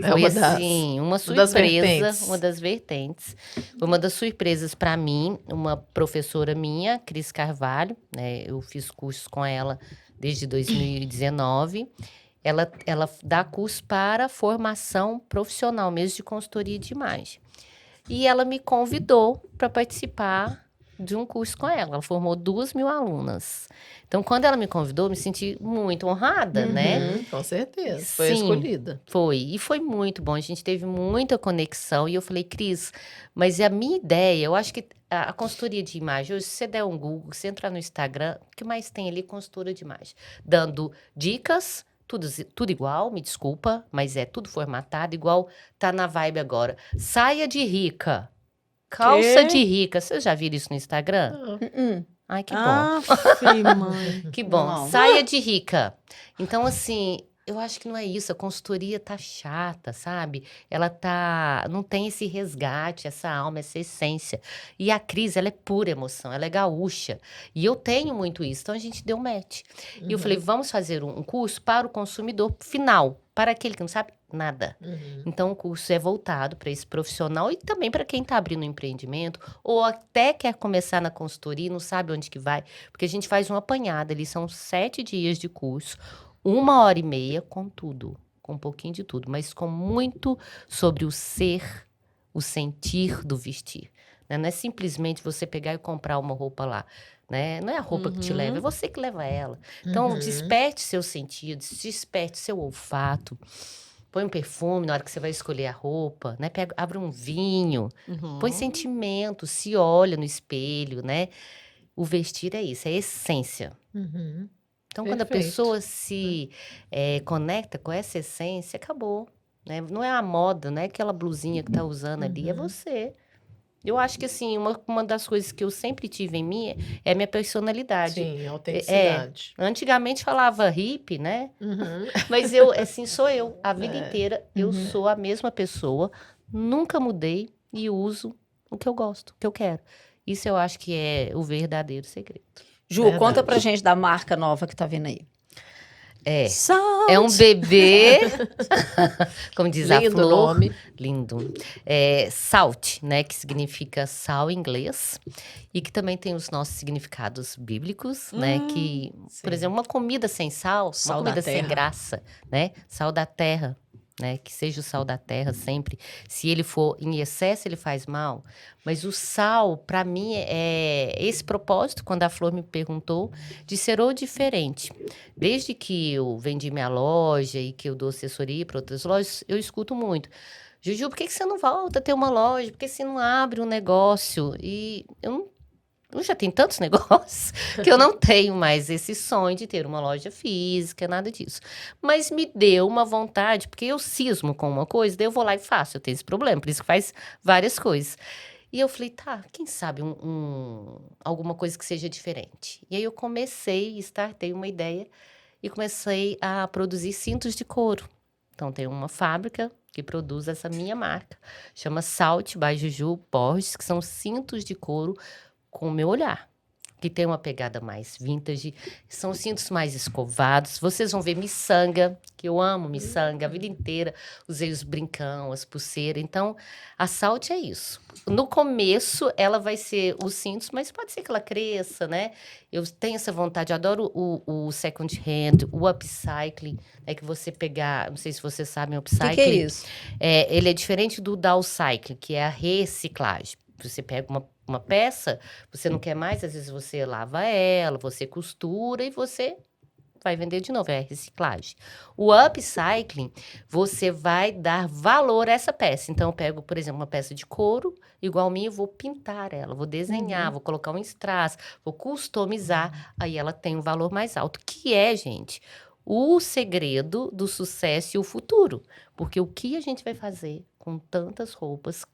É Foi uma das- assim, uma das surpresa, vertentes. uma das vertentes. Foi uma das surpresas para mim, uma professora minha, Cris Carvalho, né? Eu fiz cursos com ela desde 2019. Ela dá curso para formação profissional, mesmo de consultoria de imagem. E ela me convidou para participar de um curso com ela. Ela formou 2.000 alunas. Então, quando ela me convidou, eu me senti muito honrada, né? Com certeza. Foi a Sim. escolhida. Foi. E foi muito bom. A gente teve muita conexão. E eu falei, Cris, mas a minha ideia, eu acho que a consultoria de imagem, hoje, se você der um Google, se entrar no Instagram, o que mais tem ali? Consultora de imagem. Dando dicas, tudo igual, me desculpa, mas é tudo formatado, igual tá na vibe agora. Saia de rica. Calça de rica. Vocês já viram isso no Instagram? Ai, que bom. Mãe. Que bom. Não. Saia de rica. Então, assim, eu acho que não é isso. A consultoria tá chata, sabe? Ela não tem esse resgate, essa alma, essa essência. E a Cris, ela é pura emoção, ela é gaúcha. E eu tenho muito isso. Então, a gente deu match. E eu falei, vamos fazer um curso para o consumidor final, para aquele que não sabe nada. Então, o curso é voltado para esse profissional e também para quem está abrindo um empreendimento ou até quer começar na consultoria e não sabe onde que vai. Porque a gente faz uma apanhada ali, são 7 dias de curso, 1h30 com tudo, com um pouquinho de tudo, mas com muito sobre o ser, o sentir do vestir. Né? Não é simplesmente você pegar e comprar uma roupa lá. Né? Não é a roupa que te leva, é você que leva ela. Então, desperte seus sentidos, desperte seu olfato. Põe um perfume na hora que você vai escolher a roupa, né? Abre um vinho, põe sentimento, se olha no espelho, né? O vestir é isso, é essência. Então, quando a pessoa se conecta com essa essência, acabou. Né? Não é a moda, não é aquela blusinha que tá usando ali, é você. Eu acho que, assim, uma das coisas que eu sempre tive em mim é a minha personalidade. Sim, autenticidade. Antigamente falava hippie, né? Mas eu, assim, sou eu. A vida inteira eu sou a mesma pessoa. Nunca mudei e uso o que eu gosto, o que eu quero. Isso eu acho que é o verdadeiro segredo. Ju, conta pra gente da marca nova que tá vindo aí. É um bebê, como diz a Lindo Flor. nome. Lindo. Salt, né, que significa sal em inglês. E que também tem os nossos significados bíblicos, né, que, por exemplo, uma comida sem sal, uma comida sem graça, né, sal da terra. Né, que seja o sal da terra sempre. Se ele for em excesso, ele faz mal. Mas o sal, para mim, é esse propósito, quando a Flor me perguntou, de ser ou diferente. Desde que eu vendi minha loja e que eu dou assessoria para outras lojas, eu escuto muito. Juju, por que você não volta a ter uma loja? Por que você não abre um negócio? E eu já tenho tantos negócios que eu não tenho mais esse sonho de ter uma loja física, nada disso. Mas me deu uma vontade, porque eu cismo com uma coisa, daí eu vou lá e faço. Eu tenho esse problema, por isso que faz várias coisas. E eu falei, tá, quem sabe alguma coisa que seja diferente. E aí eu startei uma ideia e comecei a produzir cintos de couro. Então, tem uma fábrica que produz essa minha marca. Chama Salt by Juju Borges, que são cintos de couro com o meu olhar, que tem uma pegada mais vintage, são cintos mais escovados. Vocês vão ver miçanga, que eu amo miçanga, a vida inteira usei os brincão, as pulseiras. Então, a Salt é isso. No começo, ela vai ser os cintos, mas pode ser que ela cresça, né? Eu tenho essa vontade, eu adoro o second hand, o upcycling, que você pegar, não sei se vocês sabem, o upcycling. O que é isso? Ele é diferente do downcycling, que é a reciclagem. Você pega uma peça, você não quer mais, às vezes você lava ela, você costura e você vai vender de novo, é a reciclagem. O upcycling, você vai dar valor a essa peça. Então, eu pego, por exemplo, uma peça de couro, igual a minha, eu vou pintar ela, vou desenhar, vou colocar um strass, vou customizar, aí ela tem um valor mais alto, que é, gente, o segredo do sucesso e o futuro. Porque o que a gente vai fazer com tantas roupas,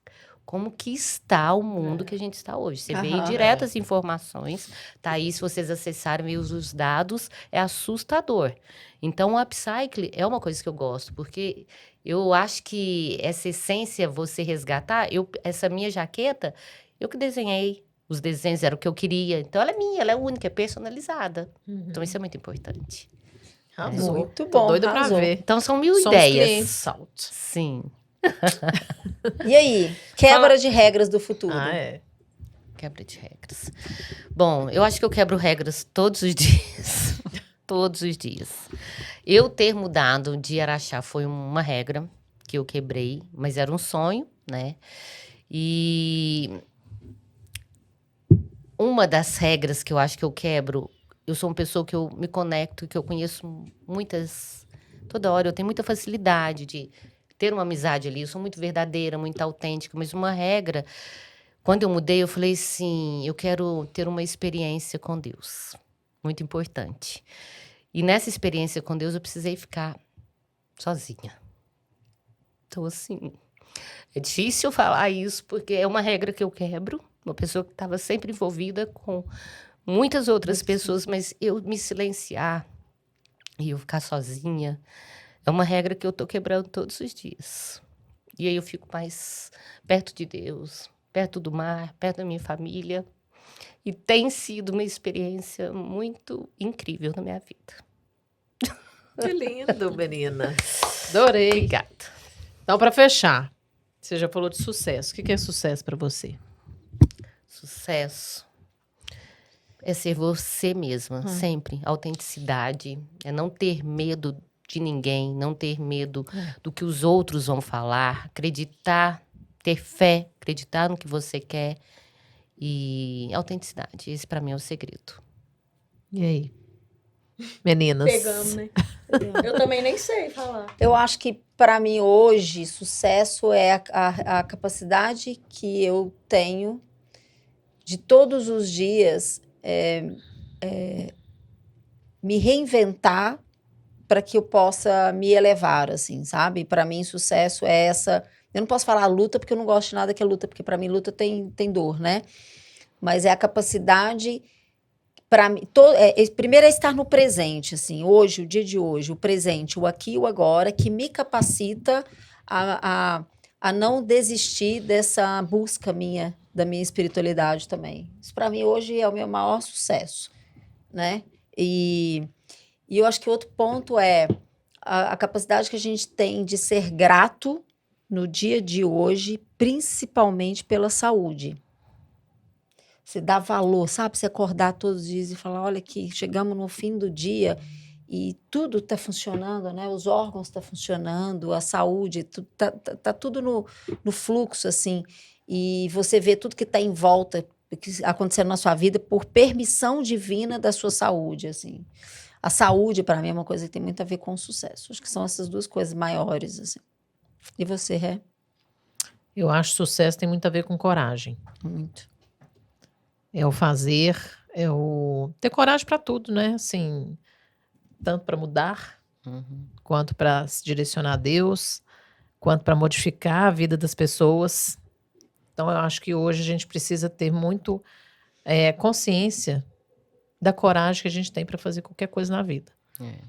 como que está o mundo que a gente está hoje. Você vê direto as informações, tá aí, se vocês acessarem os dados, é assustador. Então, o upcycling é uma coisa que eu gosto, porque eu acho que essa essência, você resgatar, essa minha jaqueta, eu que desenhei, os desenhos eram o que eu queria, então ela é minha, ela é única, é personalizada. Então, isso é muito importante. Muito bom. Tô doida pra ver. Então, são 1000 Somos ideias. clientes Salt. Sim. E aí? Quebra de regras do futuro. Quebra de regras. Bom, eu acho que eu quebro regras todos os dias. Todos os dias. Eu ter mudado de Araxá foi uma regra que eu quebrei, mas era um sonho, né? E uma das regras que eu acho que eu quebro, eu sou uma pessoa que eu me conecto, que eu conheço muitas... Toda hora eu tenho muita facilidade de ter uma amizade ali. Eu sou muito verdadeira, muito autêntica, mas uma regra... Quando eu mudei, eu falei assim, eu quero ter uma experiência com Deus. Muito importante. E nessa experiência com Deus, eu precisei ficar sozinha. Então, assim, é difícil falar isso, porque é uma regra que eu quebro. Uma pessoa que estava sempre envolvida com muitas outras pessoas, mas eu me silenciar e eu ficar sozinha, É uma regra que eu tô quebrando todos os dias. E aí eu fico mais perto de Deus, perto do mar, perto da minha família. E tem sido uma experiência muito incrível na minha vida. Que lindo, menina. Adorei. Obrigada. Então, para fechar, você já falou de sucesso. O que é sucesso para você? Sucesso é ser você mesma, sempre. Autenticidade, é não ter medo de ninguém, não ter medo do que os outros vão falar, acreditar, ter fé, acreditar no que você quer e autenticidade. Esse para mim é o segredo. E aí? Meninas. Pegamos, né? Eu também nem sei falar. Eu acho que, para mim, hoje, sucesso é a capacidade que eu tenho de todos os dias me reinventar para que eu possa me elevar, assim, sabe? Para mim, sucesso é essa... Eu não posso falar luta, porque eu não gosto de nada que é luta, porque para mim luta tem dor, né? Mas é a capacidade... Para mim, primeiro é estar no presente, assim, hoje, o dia de hoje, o presente, o aqui e o agora, que me capacita a não desistir dessa busca da minha espiritualidade também. Isso, para mim, hoje é o meu maior sucesso, né? E eu acho que outro ponto é a capacidade que a gente tem de ser grato no dia de hoje, principalmente pela saúde. Você dá valor, sabe? Você acordar todos os dias e falar, olha aqui, chegamos no fim do dia e tudo está funcionando, né? Os órgãos estão funcionando, a saúde, tá tudo no fluxo, assim. E você vê tudo que está em volta, acontecendo na sua vida por permissão divina da sua saúde, assim. A saúde, para mim, é uma coisa que tem muito a ver com o sucesso. Acho que são essas duas coisas maiores, assim. E você, Ré? Eu acho que sucesso tem muito a ver com coragem. Muito. É o fazer, é o ter coragem para tudo, né? Assim, tanto para mudar, quanto para se direcionar a Deus, quanto para modificar a vida das pessoas. Então, eu acho que hoje a gente precisa ter muito consciência da coragem que a gente tem para fazer qualquer coisa na vida.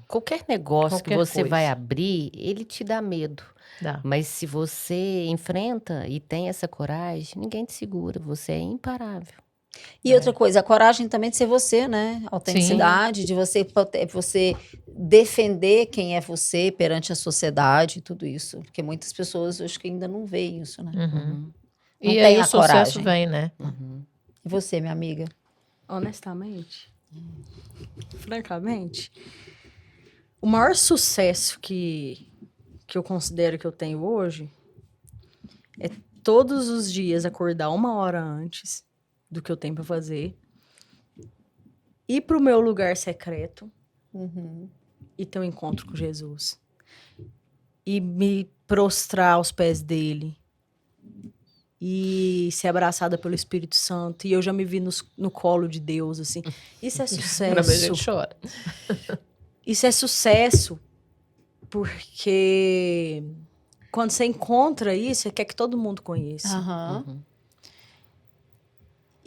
Qualquer negócio que você coisa. vai abrir, ele te dá medo. Dá. Mas se você enfrenta e tem essa coragem, ninguém te segura, você é imparável. E outra coisa, a coragem também de ser você, né? A autenticidade, de você defender quem é você perante a sociedade e tudo isso. Porque muitas pessoas, acho que ainda não veem isso, né? Uhum. Não E tem aí a o sucesso coragem. vem, né? E você, minha amiga? Honestamente, francamente, o maior sucesso que eu considero que eu tenho hoje é todos os dias acordar 1 hora antes do que eu tenho para fazer, ir para o meu lugar secreto e ter um encontro com Jesus. E me prostrar aos pés dele. E ser abraçada pelo Espírito Santo. E eu já me vi no colo de Deus, assim. Isso é A sucesso. gente chora. Isso é sucesso. Porque quando você encontra isso, você quer que todo mundo conheça.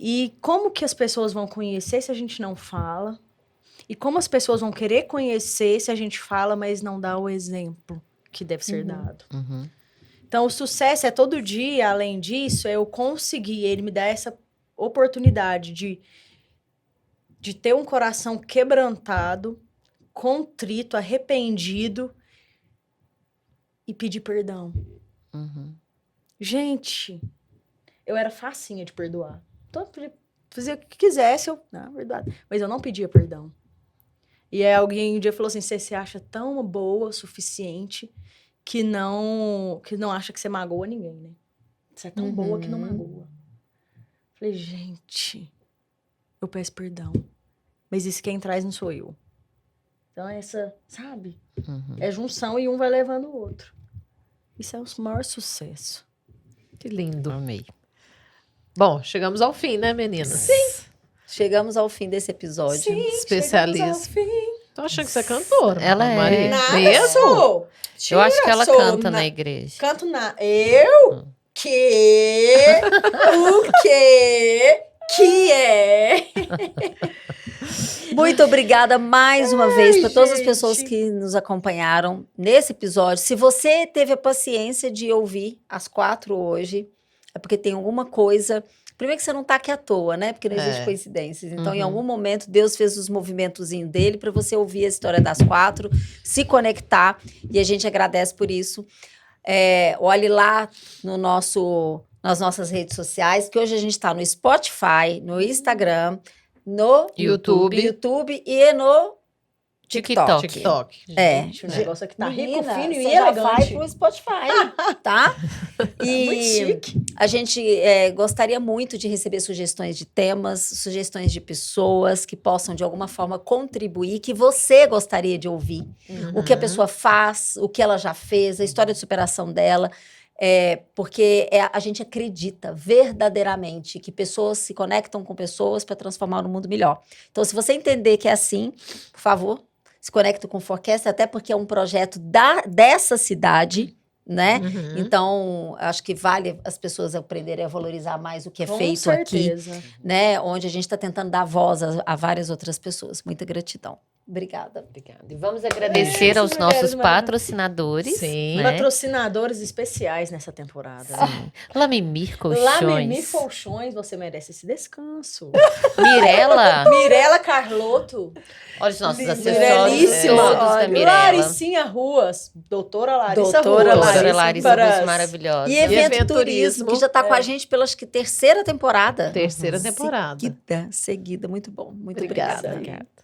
E como que as pessoas vão conhecer se a gente não fala? E como as pessoas vão querer conhecer se a gente fala, mas não dá o exemplo que deve ser dado? Então, o sucesso é todo dia, além disso, é eu conseguir, ele me dá essa oportunidade de ter um coração quebrantado, contrito, arrependido e pedir perdão. Gente, eu era facinha de perdoar. Então, fazia o que quisesse, mas eu não pedia perdão. E aí alguém um dia falou assim, você se acha tão boa o suficiente que não acha que você magoa ninguém, né? Você é tão boa que não magoa. Falei, gente, eu peço perdão. Mas isso quem traz não sou eu. Então essa, sabe? É junção e um vai levando o outro. Isso é o maior sucesso. Que lindo. Amei. Bom, chegamos ao fim, né, meninas? Sim. Chegamos ao fim desse episódio. Sim, Especialista. Tô achando que você é cantora. Ela é. Maria. Nada, Mesmo? sou. Eu acho que ela Sou canta na igreja. Canto na... Eu? Que? O quê? Que é? Muito obrigada mais uma vez para todas as pessoas que nos acompanharam nesse episódio. Se você teve a paciência de ouvir as 4 hoje, é porque tem alguma coisa... Primeiro que você não está aqui à toa, né? Porque não existe coincidências. Então, em algum momento, Deus fez os movimentozinhos dele para você ouvir a história das 4, se conectar. E a gente agradece por isso. Olhe lá nas nossas redes sociais, que hoje a gente está no Spotify, no Instagram, no YouTube e no TikTok. Gente, o negócio aqui tá rico, fino e já elegante. vai pro Spotify, tá? E muito chique. a gente gostaria muito de receber sugestões de temas, sugestões de pessoas que possam, de alguma forma, contribuir, que você gostaria de ouvir. O que a pessoa faz, o que ela já fez, a história de superação dela. Porque a gente acredita verdadeiramente que pessoas se conectam com pessoas para transformar o mundo melhor. Então, se você entender que é assim, por favor, se conecte com o Forecast, até porque é um projeto dessa cidade, né? Então, acho que vale as pessoas aprenderem a valorizar mais o que é feito aqui, né? Onde a gente está tentando dar voz a várias outras pessoas. Muita gratidão. Obrigada. E vamos agradecer aos nossos patrocinadores. Sim. Né? Patrocinadores especiais nessa temporada. Sim. Lamemir Colchões. Lamemir Colchões, você merece esse descanso. Mirela Carlotto. Olha os nossos Mirelíssima. acessórios todos da Mirela. Laricinha Ruas. Doutora Larissa Ruas, maravilhosa. E Evento Turismo, que já está com a gente pela acho que 3ª temporada. Terceira temporada. Seguida. Muito bom. Muito obrigada. Obrigada.